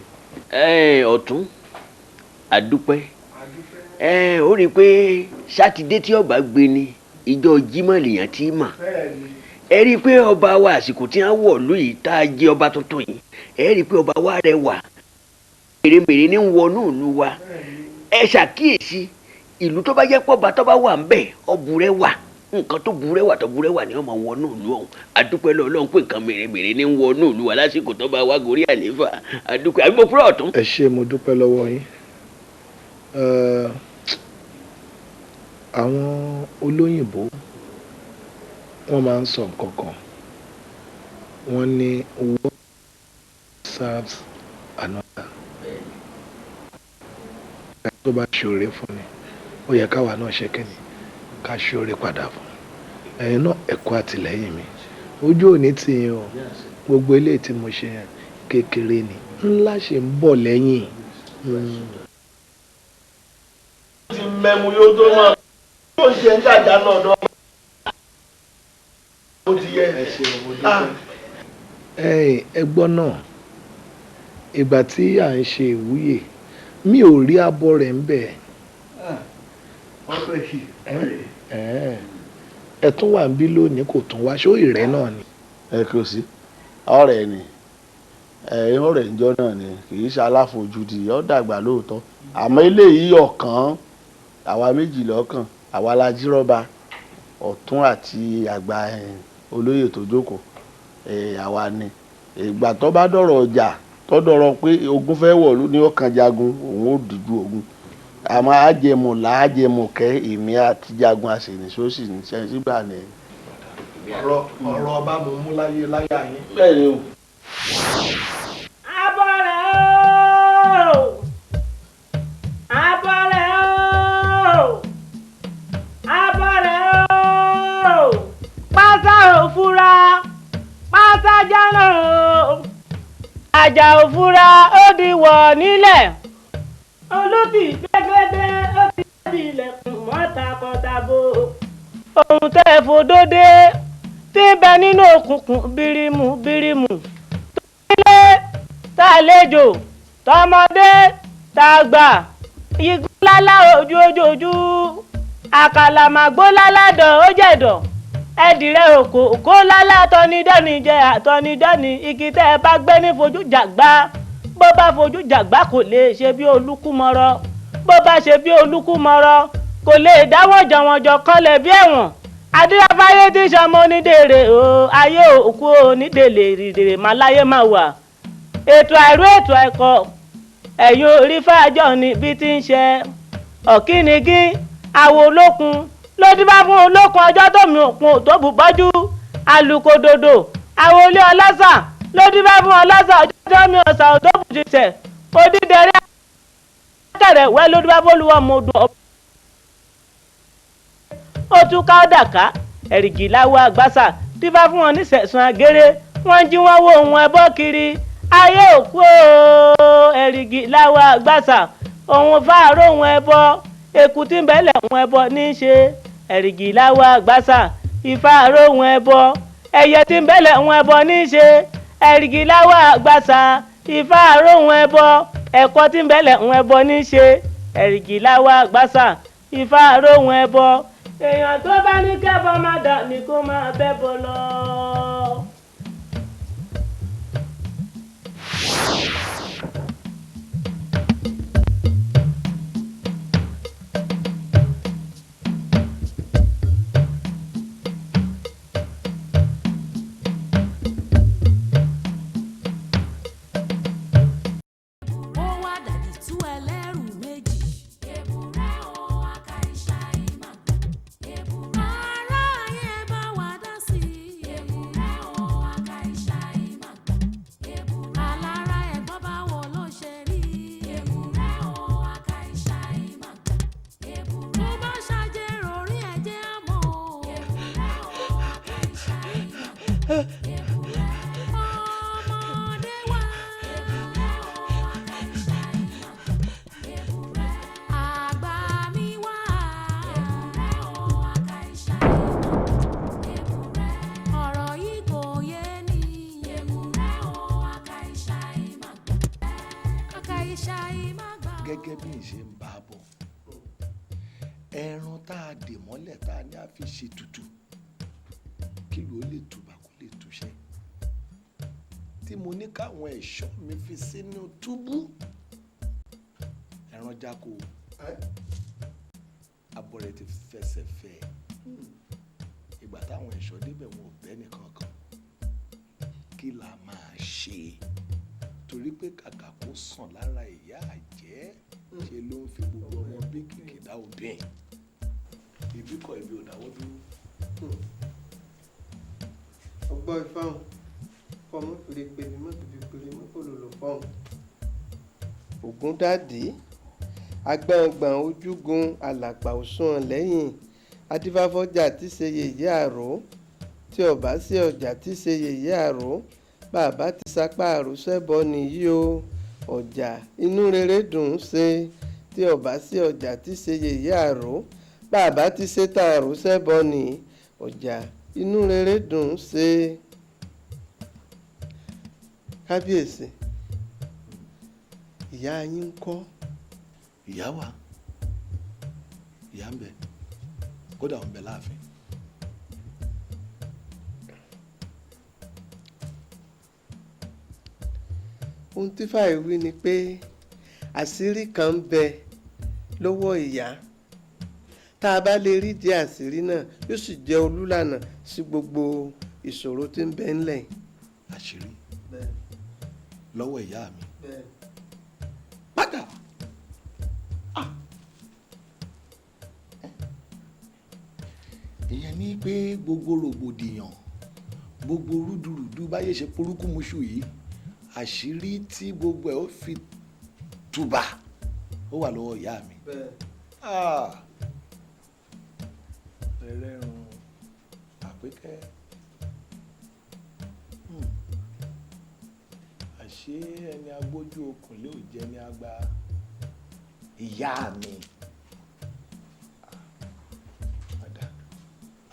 ẹ̀. ọ̀tún àdúpẹ́ ó rí i pé sátidé tí ọba gbé ni ìjọ Jímọ̀ lèèyàn ti mà ẹ rí i pé ọba wa àsìkò tí wọ́n wọ̀ lóyìí tá a jẹ́ ọba tuntun yìí ẹ rí i pé ọba wa rẹwà mèremère ní wọnú ìlú wa ẹ ṣàkíyèsí ìlú tó bá jẹ́ pọ́ba tó bá wà ń bẹ̀ ọ̀bùrẹ́ wà nǹkan tó burẹ́ wà ní ọmọ wọnú ìlú ọ̀hún adúpẹ́ lọ́lọ́run pé nǹkan mèremère ní wọnú ìlú wa lásìkò tó bá wá gorí àlééfà adúpẹ́ àbí mo púrọ̀ ọ̀tún. ẹ ṣé mo dúpẹ́ lọ́wọ́ yín àwọn olóyìnbó wọ́n máa ń sọ nǹkan kan wọ́n ní one serves another tó bá ṣoore fún ni ó yẹ káwa náà ṣe kẹ́ni ká ṣoore padà fún ẹ̀yin náà ẹ̀kọ́ àtìlẹ́yìn mi ojú òní tì yín o gbogbo eléyìí tí mo ṣe kékeré ni ńlá ṣe ń bọ̀ lẹ́yìn. ti mẹ́mu yóò tó máa yóò ṣe ń jàjà náà dán. ó ti yẹ ẹgbọ́n náà ìgbà tí à ń ṣe ìwúyè mi ò rí abọ́ rẹ̀ ń bẹ̀. ẹ tún wà ń bí lónìí kò tún wá ṣó ìrẹ́ náà ni. ẹ kò sí ọ̀rẹ́ ni ọ̀rẹ́ ìjọ náà ni kì í ṣe aláfojúdi ó dàgbà lóòótọ́ àmọ́ eléyìí ọ̀kan àwa méjì lọ́kàn àwa la jírọ́ba ọ̀tún àti àgbà olóyè tó jókòó àwa ni ìgbà tó bá dọ̀rọ̀ ọjà tó dọ̀rọ̀ pé ogun fẹ́ wọ̀lú ní ọkàn jagun òun ò dìjú ogun àmọ́ àjẹmọ̀ làájẹmọ̀ kẹ́ èmi àti jagun àṣẹ̀nìṣọ́sì ní sẹ́ńsígbà ni. ọ̀rọ̀ ọba mo mú láyà yín. bẹ́ẹ̀ ni o. Abọ́rẹ̀ o abọ́rẹ̀ o abọ́rẹ̀ o pátá òfúra pátá jánà o àjà òfúra ó di wọ̀ nílẹ̀ olùtì gbẹgbẹgbẹ ó ti di ilẹ̀kùn mọ́tàkọ́tàbó ohun tẹ́ ẹ fòdódé tí ń bẹ nínú òkùnkùn bírímù bírímù ilé tàlejò tọmọdé tàgbà igun lálá ojú ojoojú àkàlàmàgbó láládọ̀ ó jẹ̀dọ̀ ẹ̀dìrẹ́ òkò kó lálá tọ́nidọ́ni jẹ àtọ́nidọ́ni igi tẹ́ ẹ bá gbé ní fojú jàgbá bó bá fojú jàgbá kò lè ṣe bí olúkúmọ̀rọ̀ bó bá ṣe bí olúkúmọ̀rọ̀ kò lè dáwọ́ jọ̀wọ̀njọ̀ kọ́lẹ̀ bí ẹ̀wọ̀n adíyàfáyé tí sọmọ onídèrè o ayé òkú onídèlè rìdèrè má láyé má wà ètò àìrú ètò ẹ̀kọ́ ẹ̀yìn orí fàájọ ni bí ti ń ṣe ọ̀kínigí àwọ̀ olókun ló díbá fún olókun ọjọ́ tó mi òkun tó bù bọ́jú alùkòdòdò àwọ̀ olé ọlọ́sà ló díbá fún ọlọ́sà ọjọ́ tó mi ọ̀sà tó bù jìṣẹ̀ odídẹrẹ́ akẹ́rẹ̀ wẹ́ ló díbá fún olúwa mọ́dún ọ̀pọ̀ ó tún ká ó dàká ẹ̀rìgì láwọ àgbàsà díbá fún wọn níṣẹ̀sùn agéré wọ́n jí wọ́n wo ohun ẹbọ kiri ayé òkú o ẹ̀rìgì láwọ àgbàsà ohun fáàrọ̀ ohun ẹbọ eku tí ń bẹ́lẹ̀ ohun ẹbọ ní í ṣe ẹ̀rìgì láwọ àgbàsà ìfáàrọ̀ ohun ẹbọ ẹyẹ tí ń bẹ́lẹ̀ ohun ẹbọ ní í ṣe ẹ̀rìgì láwọ àgbàsà ìfáàrọ̀ ohun ẹbọ ẹ̀kọ́ tí ń bẹ́lẹ̀ ohun ẹbọ ní í ṣe ẹ̀rìgì láwọ àgbàsà ìfáàrọ̀ ohun ẹbọ èèyàn tó bá ní kẹ́bọ má dà ní kó máa bẹ́bọ lọ. gẹ́gẹ́ bí n ṣe ń bá a bọ̀ ẹran tá a dè mọ́lẹ̀ tá a ní a fi ṣe tutù kí ló lè tùbà kó lè túṣẹ́ tí mo ní káwọn ẹ̀ṣọ́ mi fi sínú túbú ẹran jáko abọ́ rẹ̀ ti fẹsẹ̀ fẹ́ ìgbà táwọn ẹ̀ṣọ́ débẹ̀ wọn ò bẹ́ nìkan kan kí la máa ṣe torí pé kàkà kó sàn lára ìyá àjẹ́ ṣe ló ń fi gbogbo ọmọ bí kìkìdá obìnrin ibi kọ ibi ò dáwọ́ dúró. ọgbọ́n ìfáhùn kọ́ mọ́ fèrè pèlè mọ́ fìdí pèlè mọ́ kó lò lò fọ́hùn. ògún dàdí agbọ̀ngbọ̀n ojúgun alàgbà òsùn lẹ́yìn adífáfọ́jà tí ṣe yèyé àró tí ọba sí ọjà tí ṣe yèyé àró bàbá ti sapá àròsẹ́bọ nìyí o ọjà inú rere dùn ún ṣe tí ọba sí ọjà tí ṣe yèyé àró bàbá ti ṣe ta àròsẹ́bọ ní ọjà inú rere dùn ún ṣe. kábíyèsí ìyá yín ń kọ́. ìyá wa ìyá ń bẹ kódà ń bẹ láàfin. ohun tí fàì wí ni pé àṣírí kan ń bẹ lọ́wọ́ ìyá tá a bá lè rí di àṣírí náà yóò sì jẹ́ olúlànà sí gbogbo ìṣòro tí ń bẹ ńlẹ̀. àṣírí lọ́wọ́ ìyá mi padà ìyẹn ní pé gbogbo rògbòdìyàn gbogbo rúdurùdu báyé ṣe porúkú muṣu yìí àṣírí tí gbogbo ẹ̀ ó fi tùbà ó wà lọ́wọ́ ìyá mi. ẹlẹ́rùn àpékẹ́ àṣé ẹni agbójú okùn lè ò jẹ́ ní àgbà ìyá mi.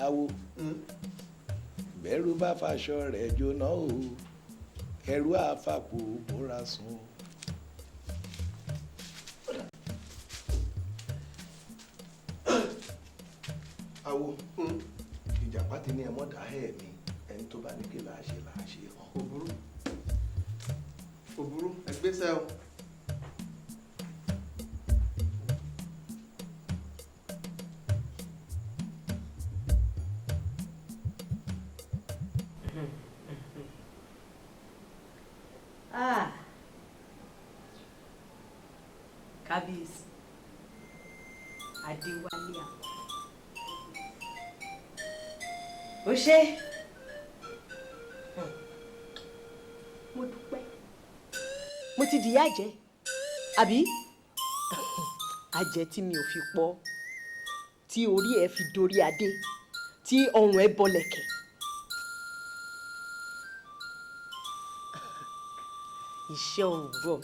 awo bẹ́rù bá faṣọ rẹ̀ jóná o ẹrú àfàpò bóra sùn. awo ìjàpá ti ní ẹmọ dáhẹ mi ẹni tó bá ní kí là á ṣe hàn. kò burú ẹgbẹ́sẹ̀ o. kábíyèsí adéwálé àwọn ó ṣe mo dúpẹ́ mo ti dìyà jẹ àbí àjẹ tí mi ò fi pọ̀ tí orí ẹ fi dorí adé tí ọrùn ẹ bọlẹ̀kẹ̀ iṣẹ́ òwúrọ̀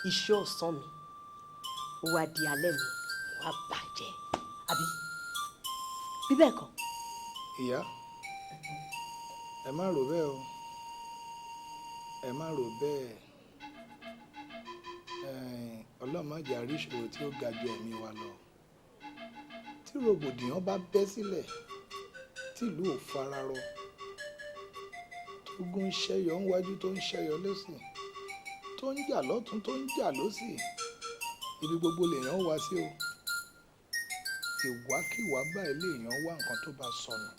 mi iṣẹ́ ọ̀sán mi ó wá di alẹ́ mi wá bàjẹ́ àbí bí bẹ́ẹ̀ kọ́. ìyá ẹ má rò bẹ́ẹ̀ o ẹ má rò bẹ́ẹ̀ ọlọ́mọdé àríṣòro tí ó ga ju ẹ̀mí wa lọ tí rògbòdìyàn bá bẹ́ sílẹ̀ tí ìlú ò fararọ tógun ń ṣẹ́yọ níwájú tó ń ṣẹ́yọ lọ́sìn tó ń jà lọ́tún tó ń jà lọ́sì ibi gbogbo lèèyàn wá sí o ìwákìwá báyìí lèèyàn wá nǹkan tó bá sọnù.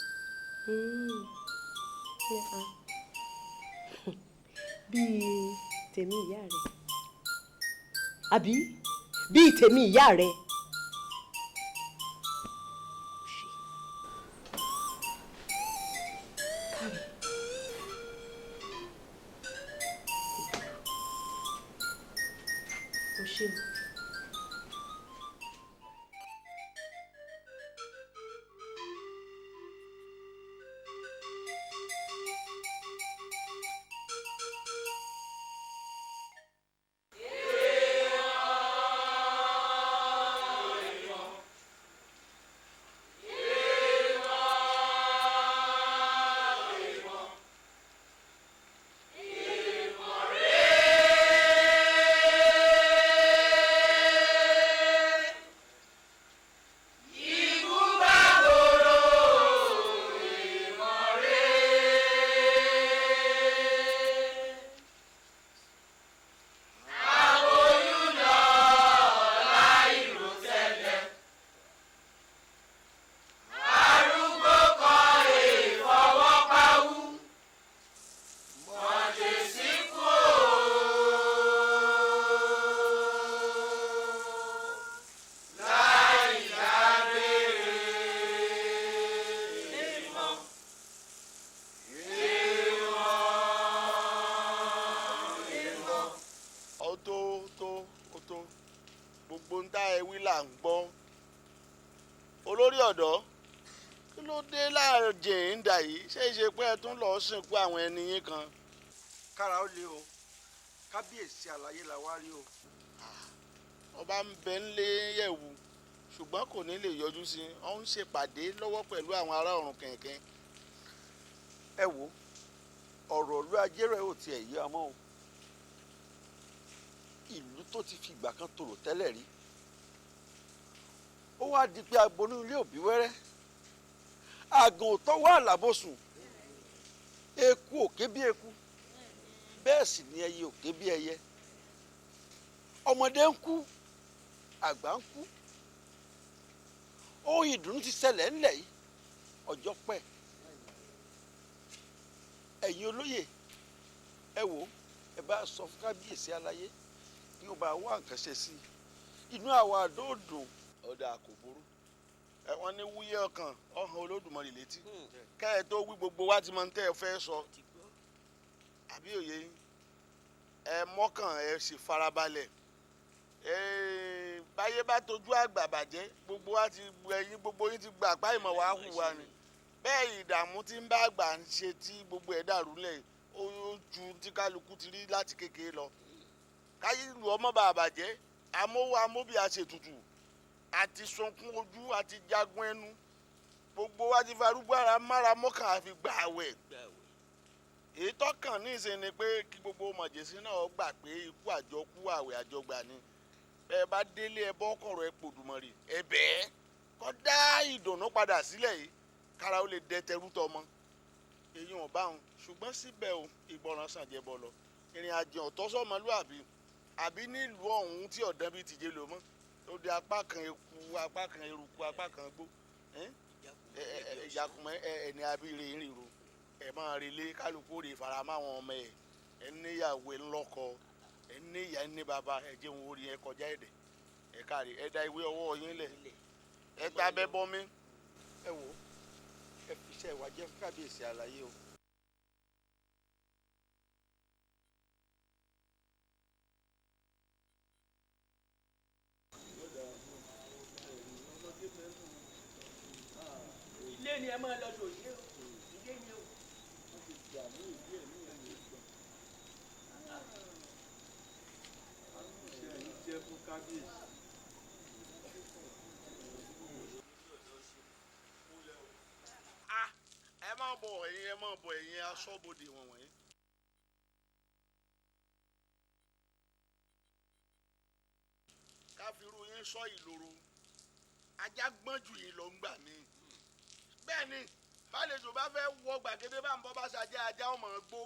bíi tèmi ìyá rẹ àbí bíi tèmi ìyá rẹ. là ń gbọ́ olórí ọ̀dọ́ kí ló dé láàjìn ìdá yìí ṣé ìṣe pé ẹ tún lọ́ọ́ sìnkú àwọn ẹni yín kan. kára ó lé o kábíyèsí àlàyé la wá rí o. ọba ń bẹ ń lé yẹ̀wù ṣùgbọ́n kò ní lè yọjú sí i ó ń ṣèpàdé lọ́wọ́ pẹ̀lú àwọn ará ọ̀run kẹ̀kẹ́. ẹ wo ọ̀rọ̀ ìlú ajérò ò tiẹ̀ yé ọmọ o ìlú tó ti fi ìgbà kan tòrò tẹ́lẹ̀ rí ó wá di pé agboolé ilé òbí wẹ́rẹ́ àgàn ò tọ́wọ́ àlàbòsùn eku òké bí eku bẹ́ẹ̀ sì ni ẹyẹ òké bí ẹyẹ ọmọdé ń kú àgbà ń kú ohun ìdùnnú ti ṣẹlẹ̀ ńlẹ̀ yìí ọjọ́ pẹ́ ẹ̀yin olóyè ẹ wò ẹ bá sọ fún kábíyèsí aláyé kí ó bá wá nǹkan ṣe sí i inú àwọn àdóòdùn. ọ̀dà kò burú wọ́n ní wúyẹ́ ọkàn ọ̀hún olódùmarè létí kẹ́ ẹ tó wí gbogbo wa ti mọ tẹ́ ẹ fẹ́ sọ àbí òye yín ẹ mọ́kàn ẹ sì farabalẹ̀ báyé bá tójú àgbà bàjẹ́ gbogbo wa ti ẹ̀yin gbogbo yín ti gbà apá ìmọ̀ wàá hùwà ni bẹ́ẹ̀ ìdààmú tí ń bá àgbà ń ṣe tí gbogbo ẹ̀ dàrú lẹ̀ ó ju tí kálukú ti rí láti kékeré lọ káyé lu ọmọ bàbàjẹ́ amówó amóbì àṣetutù àti sunkún ojú àti jagun ẹnu gbogbo wa ti farúgbó ara mára mọ́kàn àfi gbà àwẹ̀ èyí tọ́kàn ní ìsìn ni pé kí gbogbo mọ̀jẹ̀sí náà gbà pé ikú àjọkú àwẹ̀ àjọgbà ni bẹ́ẹ̀ bá délé ẹ bọ́ kọ̀rọ̀ ẹ pòdùmọ̀rì ẹ bẹ́ẹ̀ kọ́ dá ìdùnnú padà sílẹ̀ yìí kára ó lè dẹ tẹrú tọmọ èyí wọn báwọn ṣùgbọ́n síbẹ̀ o ìgbọràn sàn jẹ́ bọ́ lọ ìrìn àjò ọ̀tọ́sọ́mọlúàbí àbí nílùú ọ̀hún tí ọ̀dán bíi tìjẹ́ lò mọ́ ó di apá kan eku apá kan eruku apá kan gbó ìyàkùnmọ́ ẹni abíire ìrìnrò ẹ máa relé kálukú rè faramọ́ àwọn ọmọ ẹ níyàwó ẹ ńlọ́kọ ẹ níyà ẹ ní bàbá ẹ jẹun orí ẹ kọjá ẹ̀dẹ̀ ẹ kárí ẹ da ìwé ọwọ́ yín lẹ̀ ẹ ta bẹ́ bọ́ mi. ẹ wo ẹ fi iṣẹ́ ìwà jẹ́ fún kábíyèsí àlàyé o. ilé ni ẹ máa lọ sòdí o ilé ni o. jẹ́ fún kábíyèsí. ẹ máa bọ̀ ẹ̀yin aṣọ́bodè wọn wọ̀nyí. káfíńrú yín sọ ìloro ajá gbọ́n jù yín lọ ń gbà mí. bẹ́ẹ̀ ni bálejò bá fẹ́ wọ gbàgede bá ń bọ́ bá ṣàjẹ́ ajá ọmọ gbó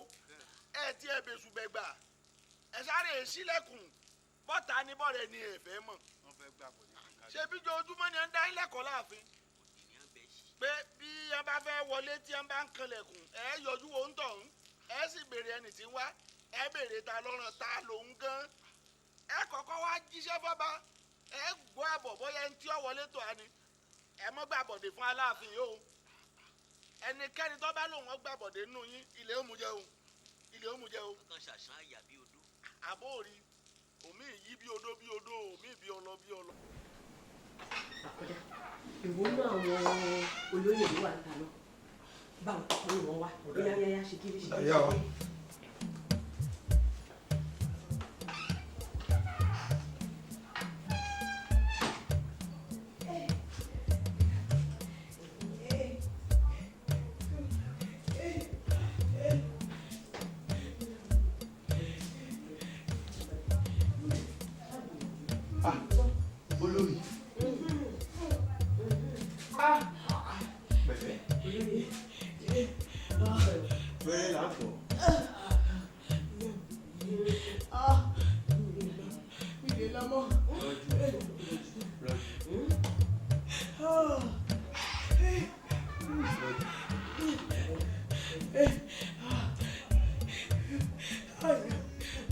ẹ tí ẹ bẹ̀sù bẹ̀ gbà ẹ sáré sílẹ̀kùn bọ́ta ní bọ́ọ̀rẹ́ ni ẹ fẹ́ mọ̀. ṣé bí ojoojúmọ́ ni ẹ ń dá ilẹ̀kọ́ láàfin pé bí ẹ bá fẹ́ wọlé tí ẹ bá ń kanlẹ̀kùn ẹ yọjú wo ń tọ̀hún ẹ sì béèrè ẹni tí ń wá ẹ béèrè ta lọ́rùn ta lòún gan ẹ kọ́kọ́ wá jíṣẹ́ fọ́ba ẹ gbọ́ àbọ̀ bóyá ẹni tí ó wọlé tó a ni ẹ mọ́ gbàbọ̀dé fún aláàfin yìí o ẹnikẹ́ni tó bá lòun gbàbọ̀dé nù yín ilé ó mú jẹ o ilé ó mú jẹ o. kankan ṣàṣàn àyà bí odó. àbóòrí omi yí bí odó omi bí ọlọ bí ọlọ. àkọjá ìwúlò àwọn olóyè ló wà níta náà báwo kọ́ ló wọ́n wá yáyáyá ṣe kiri ṣe kiri. olórí pẹ̀lẹ́ bẹ̀rẹ̀ láàfọ̀. mi lè lọ mọ́.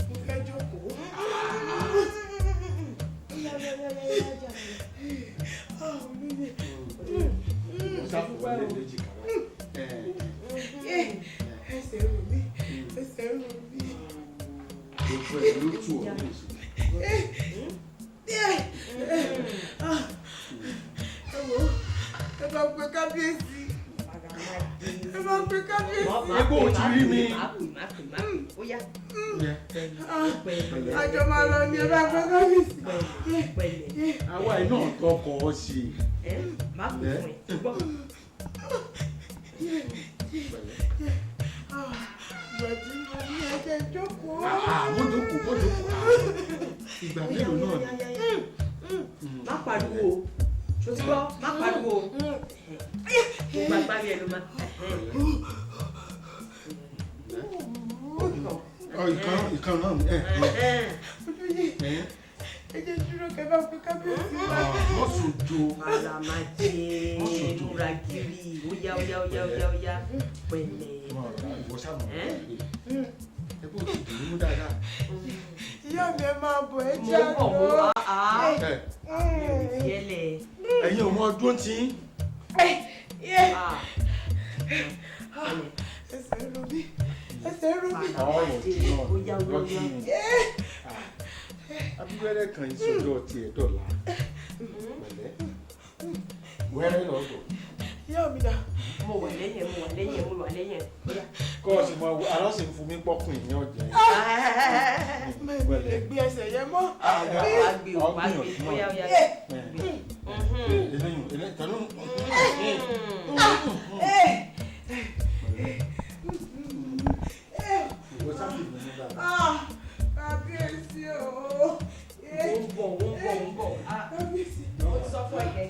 mo fẹ́ jókòó. ẹsẹ̀ rò mí ẹsẹ̀ rò mí. gbogbo ẹ̀ ló tù ọ́ ní ìsìn. ẹ bá pè kábíyèsí. Ẹ bá pè kábíyèsí. Ẹgbẹ́ ò ti rí mi. Àjọ máa lọ ní ẹ bá pè kábíyèsí. Àwa iná tọkọ ọ sí. Ìgbàdí mo ní ẹjẹ jókòó. Mo jókòó. Ìgbà mélòó náà ni? Má pariwo o. Ṣó ti gbọ́? Má pariwo o. Gbàgbá rí ẹnu ma. Ìkan náà ni. Olóyè, ẹ jẹ́ dúró kẹ́ bá pè kábíyèsí. Wọ́n sojo. Àlàmájé, múra gírí, óyá. Pẹ̀lẹ́. Ẹgbẹ́ ò ti dùn mú dáadáa. Ìyá mi ẹ máa bọ̀ ẹ jẹ́ àná. Ẹ̀yin ò mọ ọdún tí. Ẹsẹ̀ rú mi. Abíwẹ́rẹ́ kan ìṣòro ọtí ẹ̀ dọ̀la. Pẹ̀lẹ́. Wẹ́rẹ́ lọ́dọ̀. Ìyá mi dà. Mo wà lẹ́yìn. Kọ́ ọ̀sìn mọ àlọ́ sì ń fún mi pọ́kùn ìyẹn ọ̀jẹ̀. Mẹ́rin lè gbé ẹsẹ̀ yẹn mọ́. Kábíyèsí o. Ń bọ̀. Kábíyèsí. Mo ti sọ fún ẹ.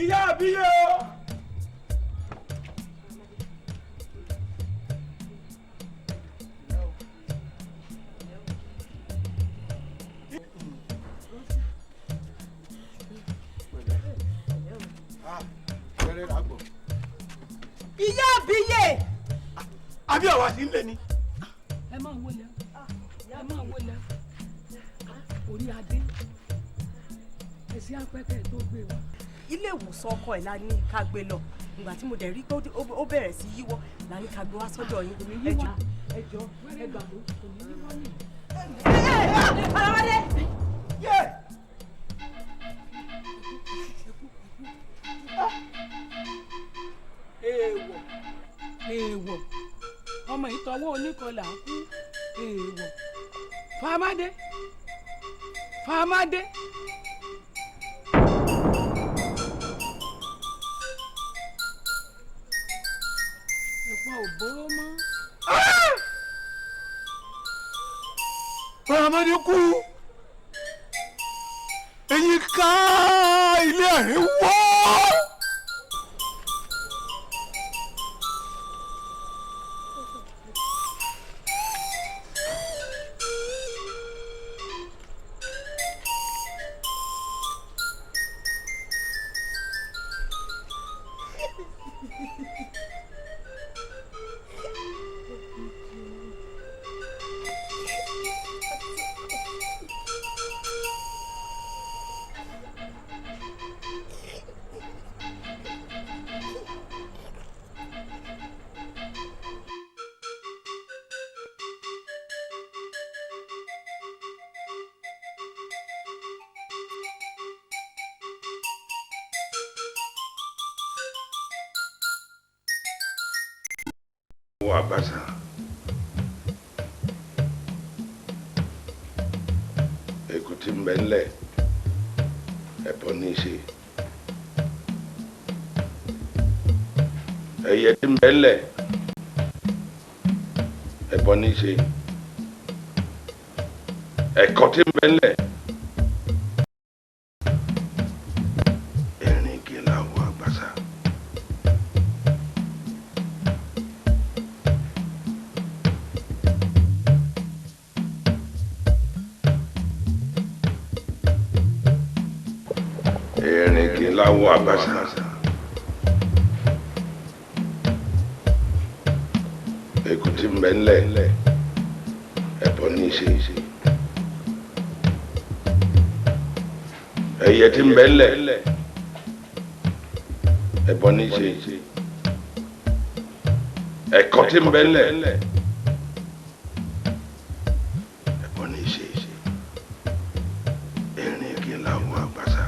Ìyá àbíyè o. Ìyá àbíyè. Àbí àwa sí ń lé ni. Ẹ máa wọlé. Orí adé. Ẹ̀sìn apẹ́kẹ́ tó gbé wa. Ilé ìwòsàn ọkọ ẹ̀ la ní ká gbé lọ. Ìgbà tí mo dẹ̀ rí pé ó bẹ̀rẹ̀ sí yíwọ́ la ní ká gbé wá sọ́dọ̀ yín. Ẹjọ́ ẹ gbàgbọ́ kò ní yíwọ́ nìyí. Aláwálé. Èèwọ̀ ọmọ ìtọ́wọ́ oníkọlà ń kú. Èèwọ̀ Fámádé. Ẹ̀pọ̀ òbóró mọ́. Fámádé kú. Èyí ká ilé ẹ̀rín wọ́. Àbáṣà èkó tí ń bẹ ńlẹ̀ ẹbọ ní í ṣe ẹyẹ tí ń bẹ ńlẹ̀ ẹbọ ní í ṣe ẹ̀kọ tí ń bẹ ńlẹ̀ ẹ̀rìn igi làwọ̀ Àbáṣà. Ẹ̀rìnkì láwọ̀ Àbáṣà. Èkó tí ń bẹ ńlẹ̀ ẹbọ ní í ṣe ẹyẹ tí ń bẹ ńlẹ̀ ẹbọ ní í ṣe ẹ̀kọ tí ń bẹ ńlẹ̀ ẹbọ ní í ṣe erin igi làwọn àgbàsà.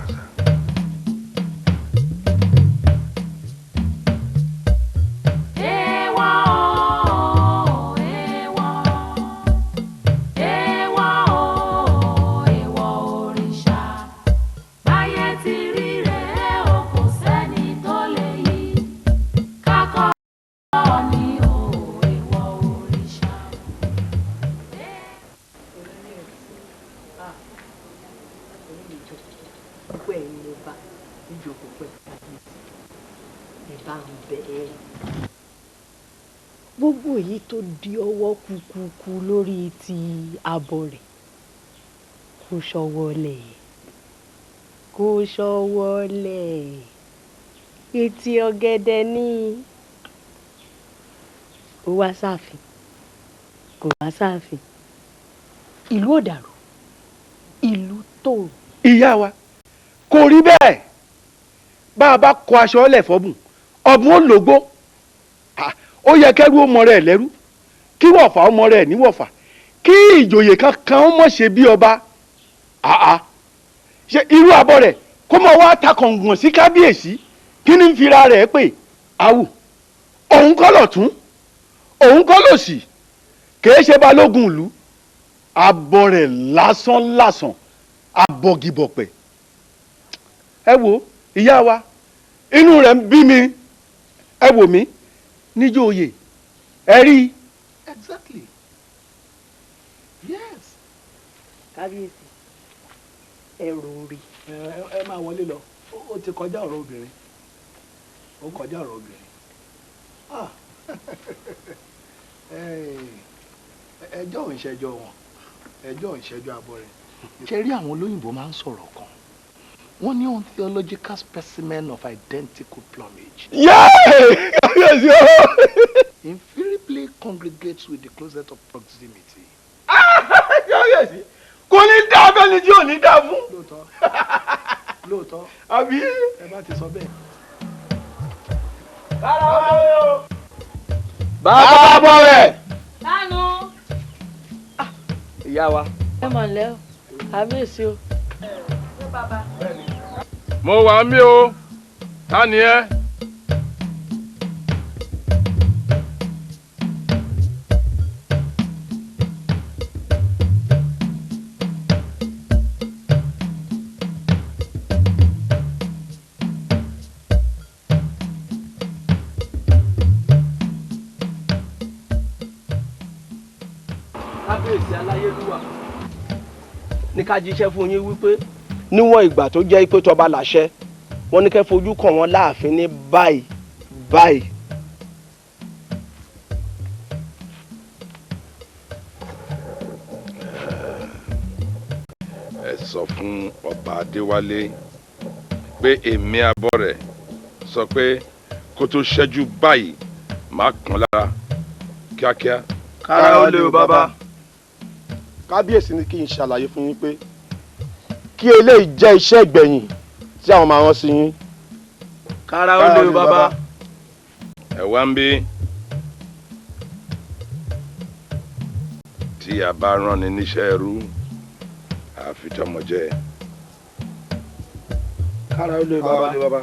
gbogbo èyí tó di ọwọ́ kúkúkú lórí ti abọ́ rẹ̀ kò ṣọwọ́lẹ̀ etí ọ̀gẹ̀dẹ̀ ní ó wá sáàfin kò wá sáàfin ìlú ò dàrú ìlú tòrò. ìyá wa kò rí bẹ́ẹ̀ bá a bá kọ aṣọ ọ̀lẹ̀ fọ́bùn ọ̀bùn ó lògbó ó yẹ kẹ́rú ọmọ rẹ̀ lẹ́rú kí wọ̀fà ọmọ rẹ̀ ní wọ̀fà kí ìjòyè kankan mọ̀ ṣe bí ọba ṣe irú abọ́ rẹ̀ kó mọ̀ wá takọ̀ǹgàn sí kábíyèsí kí ni ń fira rẹ̀ pé awù òun kọ́ lọ̀tún òun kọ́ lòsì kìí ṣe balógun ìlú abọ́ rẹ̀ lásán abọ́gibọ̀pẹ̀ ẹ wo ìyá wa inú rẹ̀ ń bí mi ẹ wò mí níjó oyè ẹ rí i. Exactly. Yes. kábíyèsí ẹrù rí. ẹ máa wọlé lọ ó ti kọjá ọ̀rọ̀ obìnrin ó kọjá ọ̀rọ̀ obìnrin ẹjọ́ ò ń ṣẹjọ́ wọn ẹjọ́ ò ń ṣẹjọ́ abọ́ rẹ̀ ṣe rí àwọn olóyìnbó máa ń sọ̀rọ̀ kan wọ́n ní ontological specimen of identical plumage. Invariably congregates with the closet of proximity. kò ní dá abẹ́ni tí ò ní dá fún. lóòótọ́ àbí. ẹ bá ti sọ bẹ́ẹ̀. bàbá bọ̀ rẹ̀. Dánú. ìyá wa. ẹ mọ̀ lẹ́ o kábíyèsí o. mo wà ń bí o ta ni ẹ. kábíyèsí aláyélúwà ní ká jíṣẹ́ fún yín wípé níwọ̀n ìgbà tó jẹ́ pé tọba làṣẹ wọ́n ní kẹ́ fojú kàn wọ́n láàfin ní báyìí. ẹ sọ fún ọba adéwálé pé èmi abọ́ rẹ̀ sọ pé kó tó ṣẹ́jú báyìí máa kàn lára kíákíá. kára ó lè o bàbá. kábíyèsí ni kí n ṣàlàyé fún yín pé kí eléyìí jẹ́ iṣẹ́ ìgbẹ̀yìn tí àwọn máa rán sí yín. kára ó lè o bàbá. ẹ wá ń bí tí a bá rán ni níṣẹ́ ẹrú àfi tọmọ jẹ. kára ó lè o bàbá.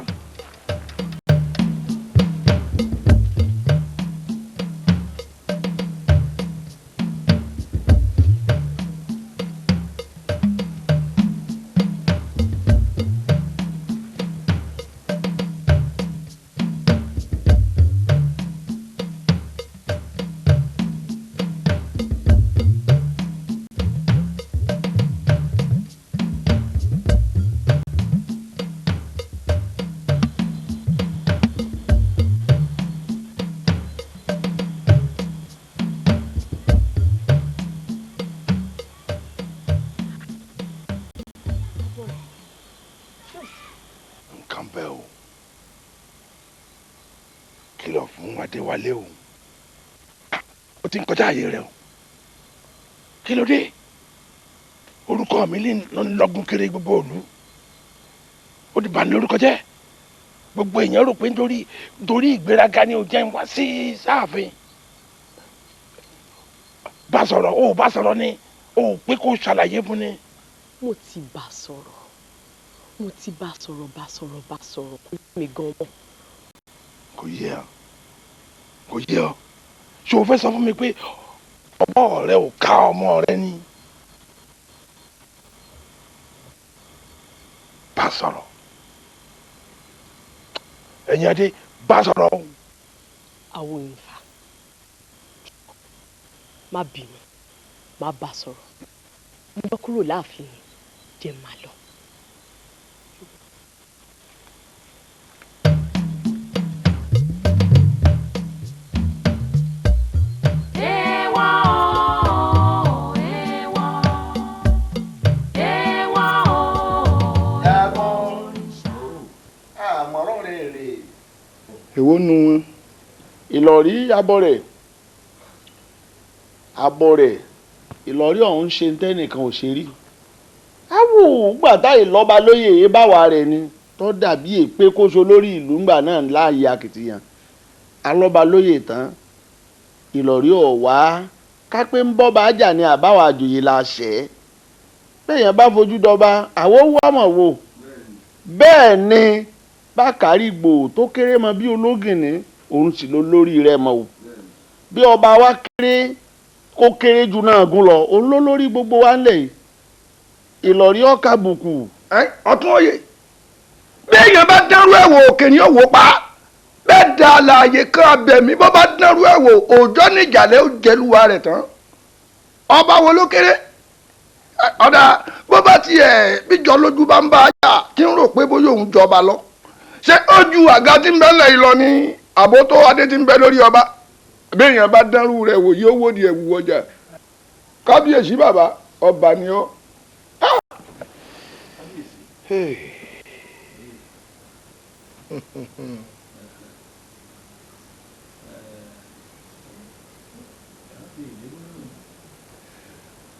adéwálé o ó ti ń kọjá àyè rẹ o kí ló dé orúkọ mi lè lọ́gùn kiri gbogbo òlu ó ti bà ní lórúkọ jẹ́ gbogbo èèyàn rò pé nítorí ìgbéraga ni ò jẹ́ wá sí sáàfin bá sọ̀rọ̀ ó bá sọ̀rọ̀ ni ó pé kó ṣàlàyé fún ni. mo ti bá sọ̀rọ̀ kó mi gan mọ́. kò yé ọ ṣé o fẹ́ sọ fún mi pé ọmọ rẹ ò ká ọmọ rẹ ni. bá sọ̀rọ̀ ẹ̀yin adé bá sọ̀rọ̀ o. àwọn ìfà má bínú má bá sọ̀rọ̀ mo bá kúrò láàfin jẹ́ máa lọ. èwo nu wọn ìlọrí abọrẹ̀ ìlọrí ọ̀hún ṣe tẹ́nìkan ò ṣe rí áwù gbàtà ìlọ́ba lóyè báwa rẹ̀ ni tó dàbí èpè kóso lórí ìlú ńgbà náà láàyè akitiyan alọ́ba lóyè tán ìlọrí ọ̀wá kápẹ́ ń bọ́ bá jà ní àbáwá àjòyè la ṣẹ́ bẹ́ẹ̀yàn bá fojú dọba àwọn owó àmọ̀ wò bẹ́ẹ̀ ni bákàrí gbò tó kéré mọ bí ológìnní òun sì ló lórí rẹ̀ mọ o bí ọba wa kéré kó kéré jù náà gún lọ òun ló lórí gbogbo wa ńlẹ̀ yìí ìlọrí ọkà bùkù. ọtún òye béèyàn bá dánrú ẹ̀ wò òkè ni ó wò pa bẹ́ẹ̀ da àlàyé kan abẹ̀mí bó bá dánrú ẹ̀ wò òòjọ́ níjàlẹ̀ ó jẹ́lúwa rẹ̀ tán ọba wo ló kéré ọ̀dà bó bá tiẹ̀ bíjọ lójú bá ń bá a yà kí n rò pé bóyá òun jọba lọ ṣé ojú àga tí ń bẹ lẹ́yìn lọ ní àbótó adé tí ń bẹ lórí ọba béèyàn bá dánrú rẹ̀ wò yóò wò di ẹ̀wù ọjà kábíyèsí bàbá ọba ni ọ́.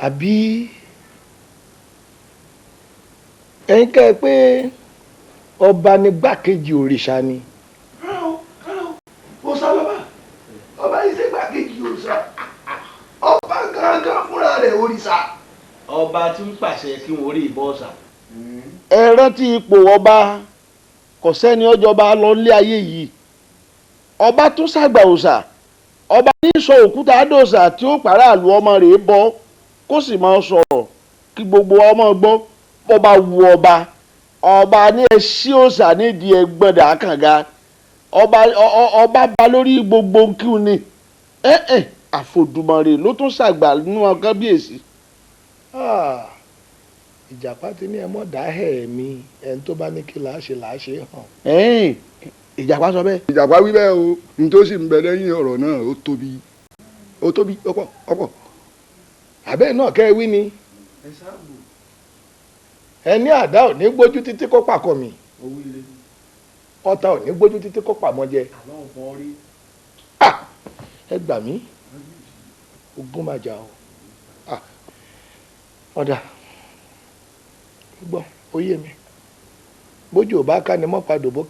àbí ẹ̀yin kẹ́ ẹ pé ọba ní gbàkejì òrìṣà ni. òòṣà lọ́ba ọba yìí ṣe gbàkejì òòṣà ọba gangan fúnra rẹ̀ òrìṣà. ọba tí ń pàṣẹ kí wọn rí ìbọn ọ̀sà. ẹ rántí ipò ọba kò sẹ́ni ọjọba lọ nílé ayé yìí ọba tó ṣàgbà òòṣà ọba ní sọ òkúta àdòòṣà tí ó pàráàlú ọmọ rẹ̀ bọ́ kó sì máa sọ̀rọ̀ kí gbogbo ọmọ gbọ́ bọ́ba wu ọba ní ẹṣí òòṣà nídìí ẹgbẹ́dà kànga ọba bá lórí gbogbo kíun ni àfòdùmọ̀rè ló tún ṣàgbà nínú kábíyèsí. ìjàpá ti ní ẹ mọ̀ dá mi ẹni tó bá ní kí làá ṣe hàn. ìjàpá sọ bẹ́ẹ̀. ìjàpá wí bẹ́ẹ̀ o ní tó sì ń bẹ lẹ́yìn ọ̀rọ̀ náà ó tóbi ọ̀pọ̀. àbẹ́ náà kẹ́ ẹ wí ni ẹni àdá ò ní gbójú títí kó pàkọ́ mi ọ̀tá ò ní gbójú títí kó pàmọ́ jẹ. ẹ gbà mí ogún máa jà o ọ̀dà gbọ́ ó yé mi bójú ò bá káni mọ́ padò bó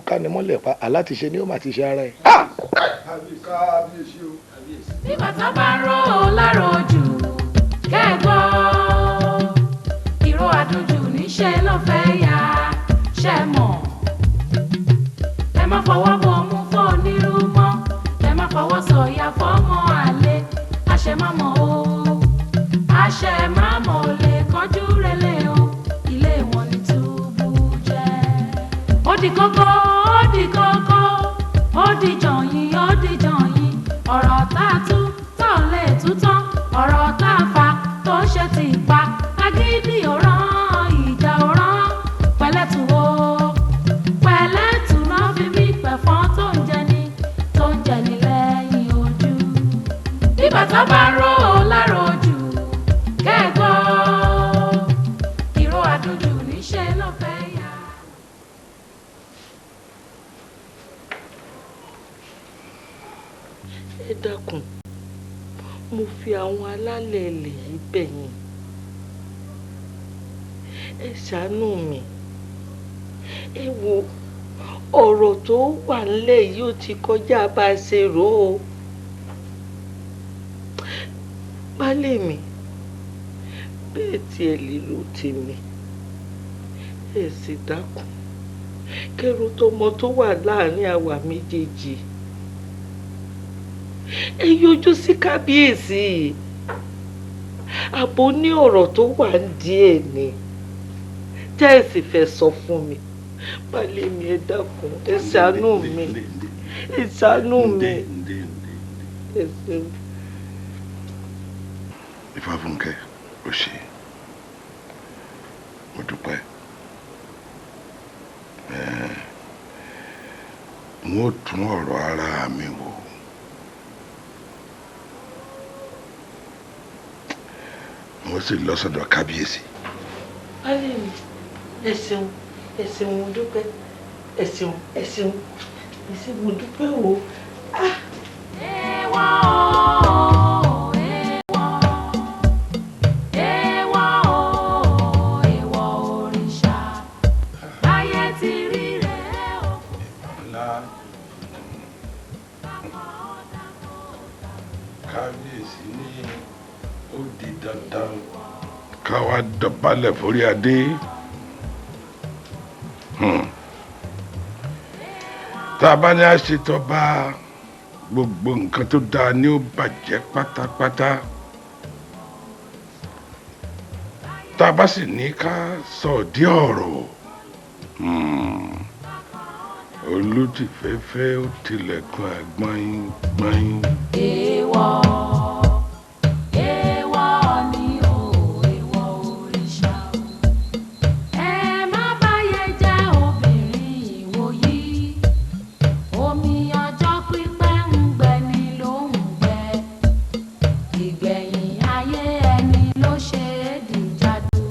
káni mọ́lẹ̀ pa alátiṣe ni ó máa ti ṣe ara ẹ̀. bí bàtà bá rọ láròjù kẹ́gbọ́ ìró àdójù níṣẹ́ ló fẹ́ yá ṣe mọ̀ ẹ má fọwọ́ bọ̀ mú fọ́ onírú mọ́ ẹ má fọwọ́ sọ̀yà fọ́mọ àlè àṣemámọ́ o àṣemámọ́ ò lè kọjú relé o ilé wọn ni túbú jẹ́. ó di kókó ó di kókó ó di jọ̀yìn ó di jọ̀yìn ọ̀rọ̀ tá a tú tá ò lè tú tán ọ̀rọ̀ tá a fa tó ṣe ti pa agídí òràn ìjà òràn pẹ̀lẹ́tù o pẹ̀lẹ́tù náà fi mí pẹ̀fọ́n tó ń jẹni lẹ́yìn ojú. bí bàtà bá rò ó láròjù kẹ́gbọ́ ìró àdójù níṣẹ́ ló fẹ́ yá. ẹ dákun mo fi àwọn alálẹ̀ ilẹ̀ yìí bẹ̀ yín, ẹ ṣàánú mi. Ẹ wo ọ̀rọ̀ tó wà nílẹ̀ yìí ó ti kọjá bá a ṣe rò ó. Baálé mi, bẹ́ẹ̀ tiẹ̀ lè lò tèmi, ẹ sì dákun kẹ́rù tọmọ tó wà láàrin àwa méjèèjì. Ẹ yọjú sí kábíyèsí, àbò ní ọ̀rọ̀ tó wà díẹ̀ ni tẹ́ ẹ sì fẹ́ sọ fún mi. Baálé mi, ẹ dákun, ẹ ṣàánú mi, ẹ ṣàánú mi. Ẹ ṣeun. Ifáfúnkẹ́, ó ṣe, mo dúpẹ́. N ó tún ọ̀rọ̀ ara mi wò. Mo sì lọ sọ́dọ̀ kábíyèsí. Baálé mi, ẹ ṣeun, ẹ ṣeun, mo dúpẹ́. Ẹ ṣeun, ẹ ṣeun, ẹ ṣeun, mo dúpẹ́ o. Kábíyèsí ní ó di dandan ká wá dọ̀bálẹ̀ forí adé. Tá a bá ní àṣetọ́ba, gbogbo nǹkan tó dáa ni ó bàjẹ́ pátápátá. Tá a bá sì ní ká sọ dí ọ̀rọ̀, olùtìfẹ́fẹ́ ó tilẹ̀kùn àgbọ̀nyin gbọ̀nyin. Èèwọ̀, èèwọ̀ ni o, èèwọ̀ òrìṣà. Ẹ má báyé jẹ́ obìnrin ìwòyí. Omi ọjọ́ pípẹ́ ń gbẹni ló ń gbẹ. Ìgbẹ̀yìn ayé ẹni ló ṣe é dìjàdù.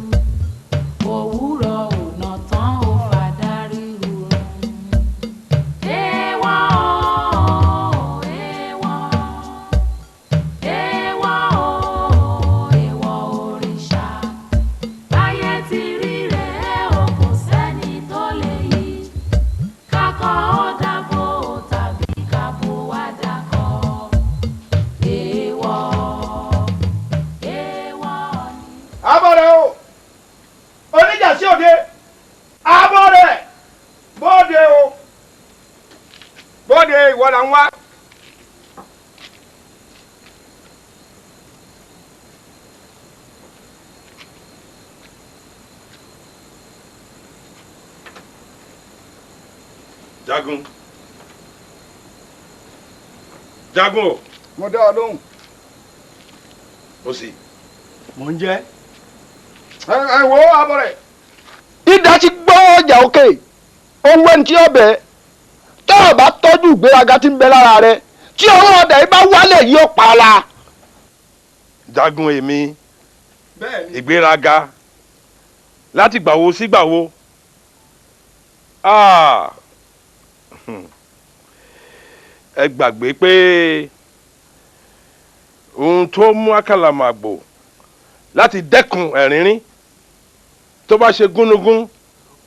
Òwúrọ̀ ọ̀nà tán ó fàdárí rúrun. Èèwọ̀, èèwọ̀, èèwọ̀, èèwọ̀ òrìṣà. Báyé ti rí rèé o, kò sẹ́ni tó lè yí. Kákọ́ ó dàbò tàbí kábò wá dàkọ́. Èèwọ̀, èèwọ̀ ni. Abọ́rẹ̀ o, oníjà sí òde, abọ́rẹ̀, bóde o, bóde ìwọ là ń wá. Jagun. Jagun o. Mo dá ọ lóhùn. Ó sì. Mò ń jẹ́. Ẹ wo abọ́rẹ̀. Idà ti gbọ́ ọjà òkè, ohun ẹni tí ọbẹ̀ tó o bá tọ́jú ìgbéraga tí ń bẹ lára rẹ, tí ọwọ́ ọdẹ yìí bá wálẹ̀ yóò pa á la. Jagun èmi. Ìgbéraga láti gbàwo sí gbàwo. Ẹ gbàgbé pé ohun tó mú àkàlàmàgbò láti dẹ́kun ẹ̀rínrín tó bá ṣe gúnugún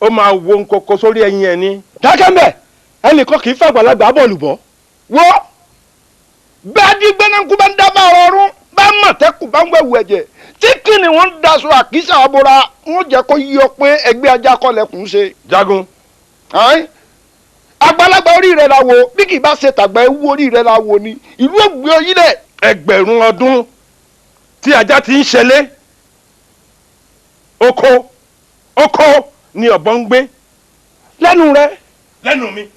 ó máa wo nkoko sórí ẹyin ẹ ní. Dákẹ́ mbẹ̀, ẹnìkan kì í fàgbàlagbà bọ́ọ̀lù bọ́. Wọ́ bẹ́ẹ̀ di gbẹ́nàkú bá ń dábàá ọ̀rọ̀ ọ̀run bá mọ̀tẹ́kù bá ń wẹ̀wù ẹ̀jẹ̀ tí kìnì wọn ń daṣọ àkísà abora wọn jẹ́ kó yí ọ pé ẹgbẹ́ ajá kọlẹ̀kùn ṣe. Jagun. Àgbàlagbà orí rẹ̀ la wo bí kì í bá ṣe tàgbà ewu orí rẹ̀ la wo ni ìlú ògbé ọyí dẹ̀. Ẹgbẹ̀rún ọdún tí ajá ti ń ṣẹlẹ̀ oko ni ọ̀bọ ń gbé. Lẹ́nu rẹ̀. Lẹ́nu mi.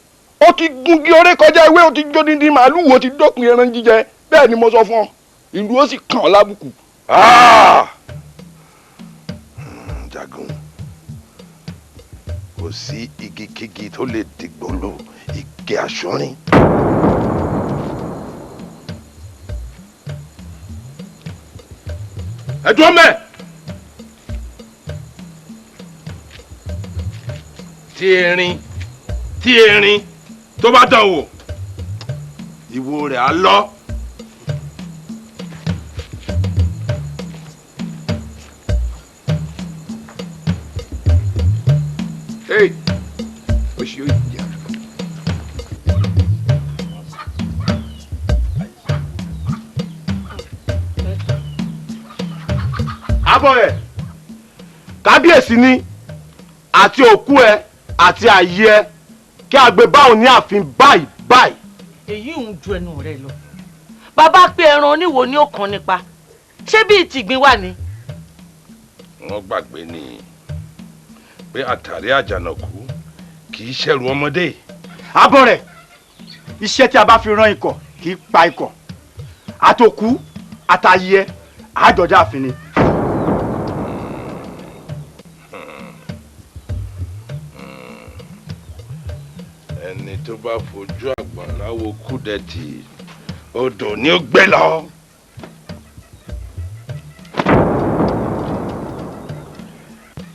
O ti gungi oré kọjá ewé o ti jó dídín màálù wo ti dópin ẹran jíjẹ bẹ́ẹ̀ ni mo sọ fún ọ ìlú ó sì kàn ọ́ lábùkù. Jagun, kò sí igikígi tó lè dìgbò lò igi aṣọ́rin. Ẹ dúró mẹ́. Tí erin tó bá dán wò ìwo rẹ̀ á lọ. ṣe ó yẹ. abọ́ ẹ̀ kábíyèsí ni àti òkú ẹ àti àyè ẹ kí a gbé báwọn ní ààfin báyìí báyìí. èyí ń ju ẹnu rẹ lọ bàbá pé ẹran oníwo ni ó kàn nípa ṣé bí ìtìgbín wà ní. wọ́n gbàgbé ni pé àtàrí àjànàkú kì í ṣẹ̀rù ọmọdé. abọ́ rẹ̀ iṣẹ́ tí a bá fi rán ikọ̀ kì í pa ikọ̀ àtòkú àtàyè àjọjà àfin ni. ẹni tó bá fojú àgbàrá wo kúdẹ̀tì odò ni ó gbé lọ.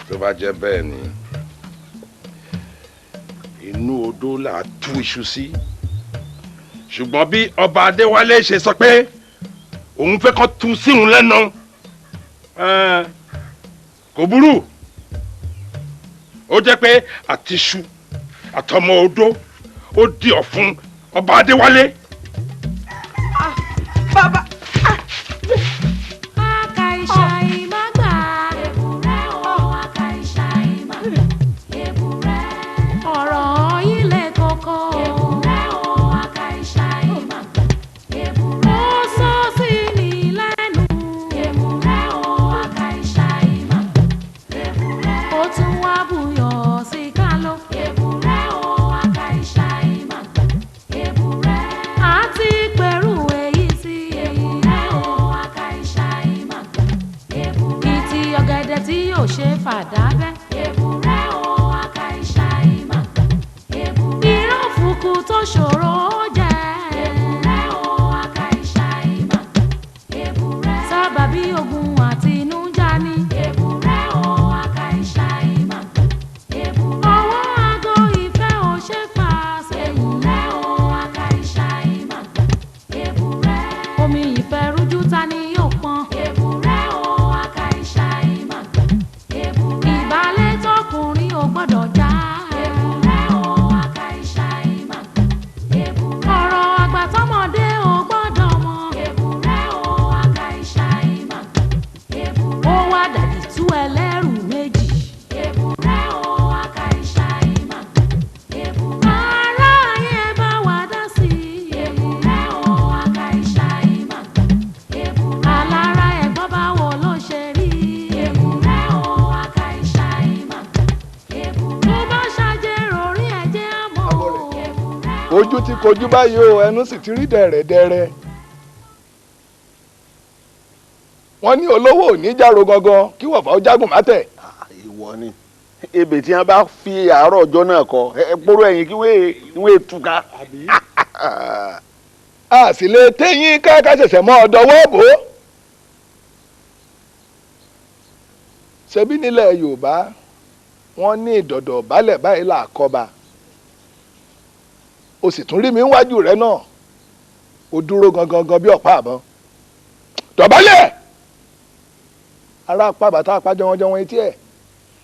tó bá jẹ́ bẹ́ẹ̀ ni inú odó là á tú iṣu sí ṣùgbọ́n bí ọba adéwálé ṣe sọ pé òun fẹ́ kán tú síhun lẹ́nu kò burú ó jẹ́ pé àtiṣu àtọmọ odó ó di ọ̀fun ọba adéwálé. bàbá. fàdábẹ́. èbúrẹ́ o aka ìṣá ìmọ̀. èbúrẹ́ irọ́ fùkù tó ṣòro ó jẹ́. èbúrẹ́ o aka ìṣá ìmọ̀. èbúrẹ́ sábàbí ogun àti inú já ní. èbúrẹ́ o aka ìṣá ìmọ̀. èbúrẹ́ ọwọ́ aago ìfẹ́ ò ṣe fà sẹ́yìn. èbúrẹ́ o aka ìṣá ìmọ̀. èbúrẹ́ omi ìfẹ́ rújú ta ni yóò pọn. èbúrẹ́ o aka ìṣá ìmọ̀. ìbálẹ̀ tọkùnrin ò gbọ́dọ̀ já. èbúrẹ́ o aka ìṣá ìmọ̀. ọ̀rọ̀ àgbà tọmọdé ò gbọ́dọ̀ mọ̀. èbúrẹ́ o aka ìṣá ìmọ̀. ó wá dàbí tú ẹlẹ́rù méjì. èbúrẹ́ o aka ìṣá ìmọ̀. ará ayé bá wà dá sí i. èbúrẹ́ o aka ìṣá ìmọ̀. alára ẹ̀gbọ́n bá wò ló ṣe rí. èbúrẹ́ o aka ìṣá ìmọ̀. tó bá ṣàjẹrò rí ẹ̀jẹ̀ àmọ́. ojú ti kojú báyìí o ẹnu sì ti rí dẹ̀rẹ̀dẹ̀rẹ̀ wọ́n ní olówó ò ní járo gangan kí wọ̀fà ó jágùn má tẹ̀. ìwọ ni ebè tí wọn bá fi àárọ̀ ọjọ́ náà kọ ẹ pọ́rọ́ ẹ̀yìn kí wọ́n túká. a sì lè téyín ká ṣẹ̀ṣẹ̀ mọ́ ọ̀dọ́wọ́ bò ó. ṣebí nílẹ̀ yorùbá wọ́n ní ìdọ̀dọ̀ balẹ̀ báyìí là kọba o sì tún rí mi níwájú rẹ náà o dúró gangan bí ọ̀pá àbọ̀n dọ̀bálẹ̀ ara apá bàtà apá jọwọ́n etí ẹ̀.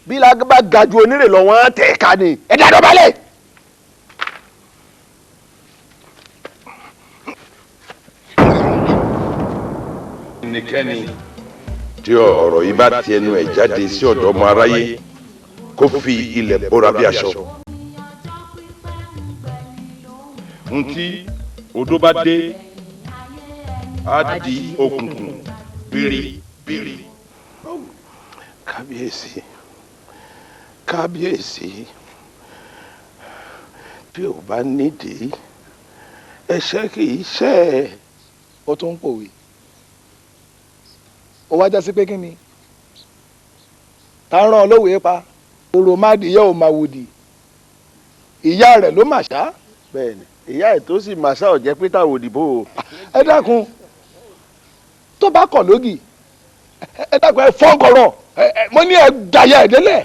bí lágbá ga ju onírè lọ wọn tẹ̀ ká ni ẹ dá dọ̀bálẹ̀. ẹnikẹ́ni tí ọ̀rọ̀ yìí bá ti ẹnu ẹ̀ jáde sí ọ̀dọ̀ ọmọ aráyé kó fi ilẹ̀ bóra bí aṣọ. ntí odó bá dé á di òkùnkùn bìrì. kábíyèsí kábíyèsí bí ò bá nídìí ẹ̀ṣẹ̀ kì í ṣẹ̀ ẹ́. ó tún ń pòwe ó wá já sí pé kí ni tá a rán ọ lówe pa oròmádìí yẹ ò máa wòdì ìyá rẹ̀ ló mà ṣá. bẹ́ẹ̀ni ìyá ẹ̀ tó sì mà ṣá ọ̀jẹ́ pété òdìbò. ẹ dákun tó bá kọ̀ lógì ẹ dákun ẹ fọ́nkọ̀rọ̀ mo ní ẹ dàyà ẹ̀ délẹ̀.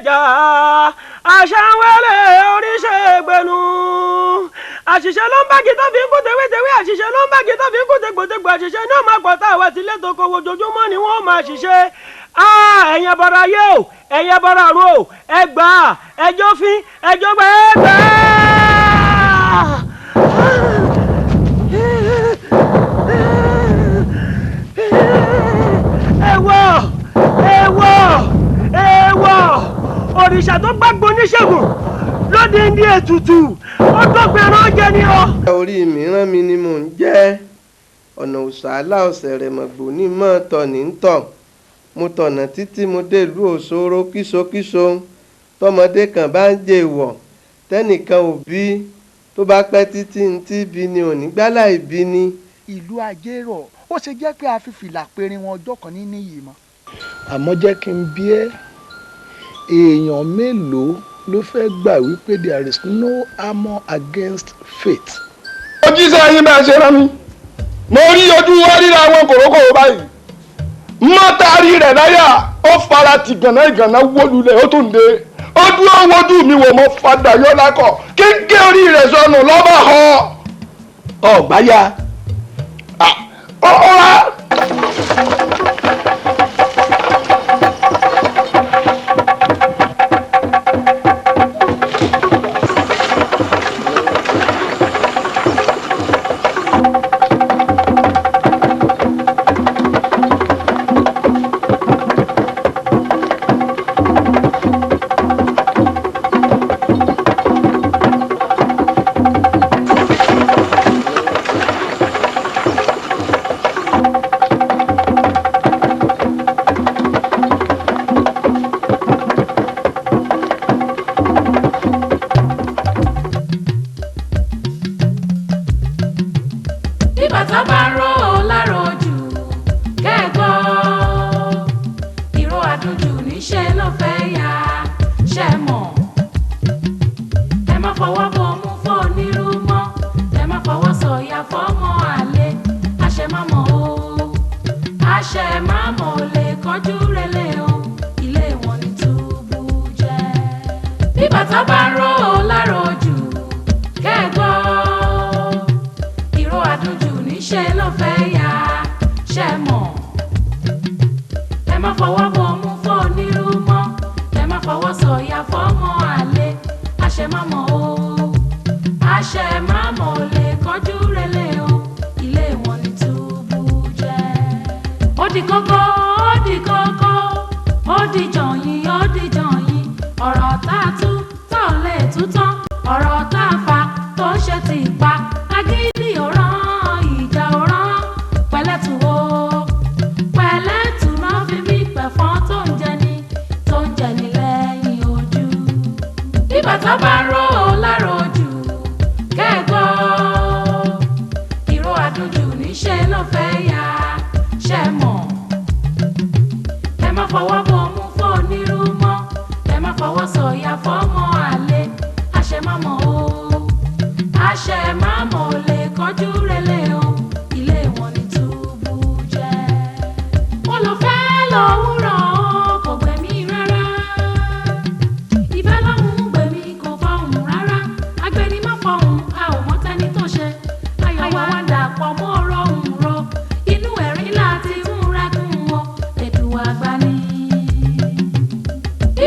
jà àṣàwẹ́lẹ̀ oríṣègbènú àṣìṣe ló ń bági tó fi ń kú tewétewé àṣìṣe ló ń bági tó fi ń kú tegbòtegbò àṣìṣe ní ọmọ àpọ̀tá àwa tilé tó kọ ojoojúmọ́ ni wọ́n máa ṣiṣẹ́ ẹ̀yin abọ́ra ayé o ẹ̀yin abọ́ra ọ̀run o ẹgbà ẹjọ́ fín ẹjọ́ gbà ẹgbà. Èèwọ̀ òrìṣà tó gbàgbọ́ oníṣègùn lóde ní ètùtù ó tó gbẹ̀rán jẹ ní ọ. orí mìíràn mi ni mò ń jẹ́ ọ̀nà òṣàlà ọ̀sẹ̀ rẹ̀ mọ̀gbò ní mọ́ tọ̀ ní tọ̀ mo tọ̀nà títí mo dé ìlú òṣòro kíṣokíṣo tọmọdé kan bá ń jẹ ìwọ̀ tẹ́nìkan ò bí tó bá pẹ́ títí ń tí bí ni ò ní gbálà ìbí ni. ìlú ajérò ó ṣe jẹ́ pé a fi fìlà péré wọn ọjọ́ kan ní níyì mọ́. àmọ́ jẹ́ kí n bí ẹ́ èèyàn mélòó ló fẹ́ gbà wípé there is no armour against fate. ojíṣẹ́ yín bá ṣe rán mi mo rí ojú wa ríra àwọn kòrókòrò báyìí mọ́tàrí rẹ̀ láyà ó fara ti gànà ìgànà wólulẹ̀ ó tún dé ó dúró wojú mi wò mo fadà yọ lákọ̀ kéńké orí rẹ̀ sọnù lọ́ba họ ọ̀gbáyà ọ̀ọ́ra.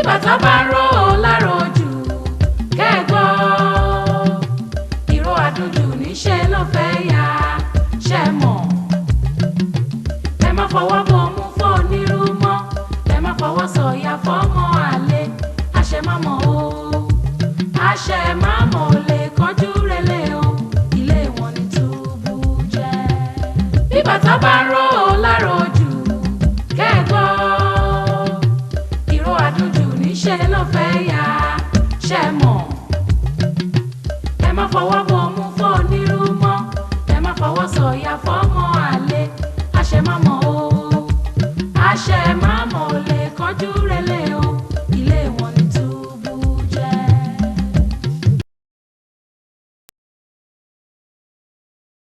Bàtà bá rò ó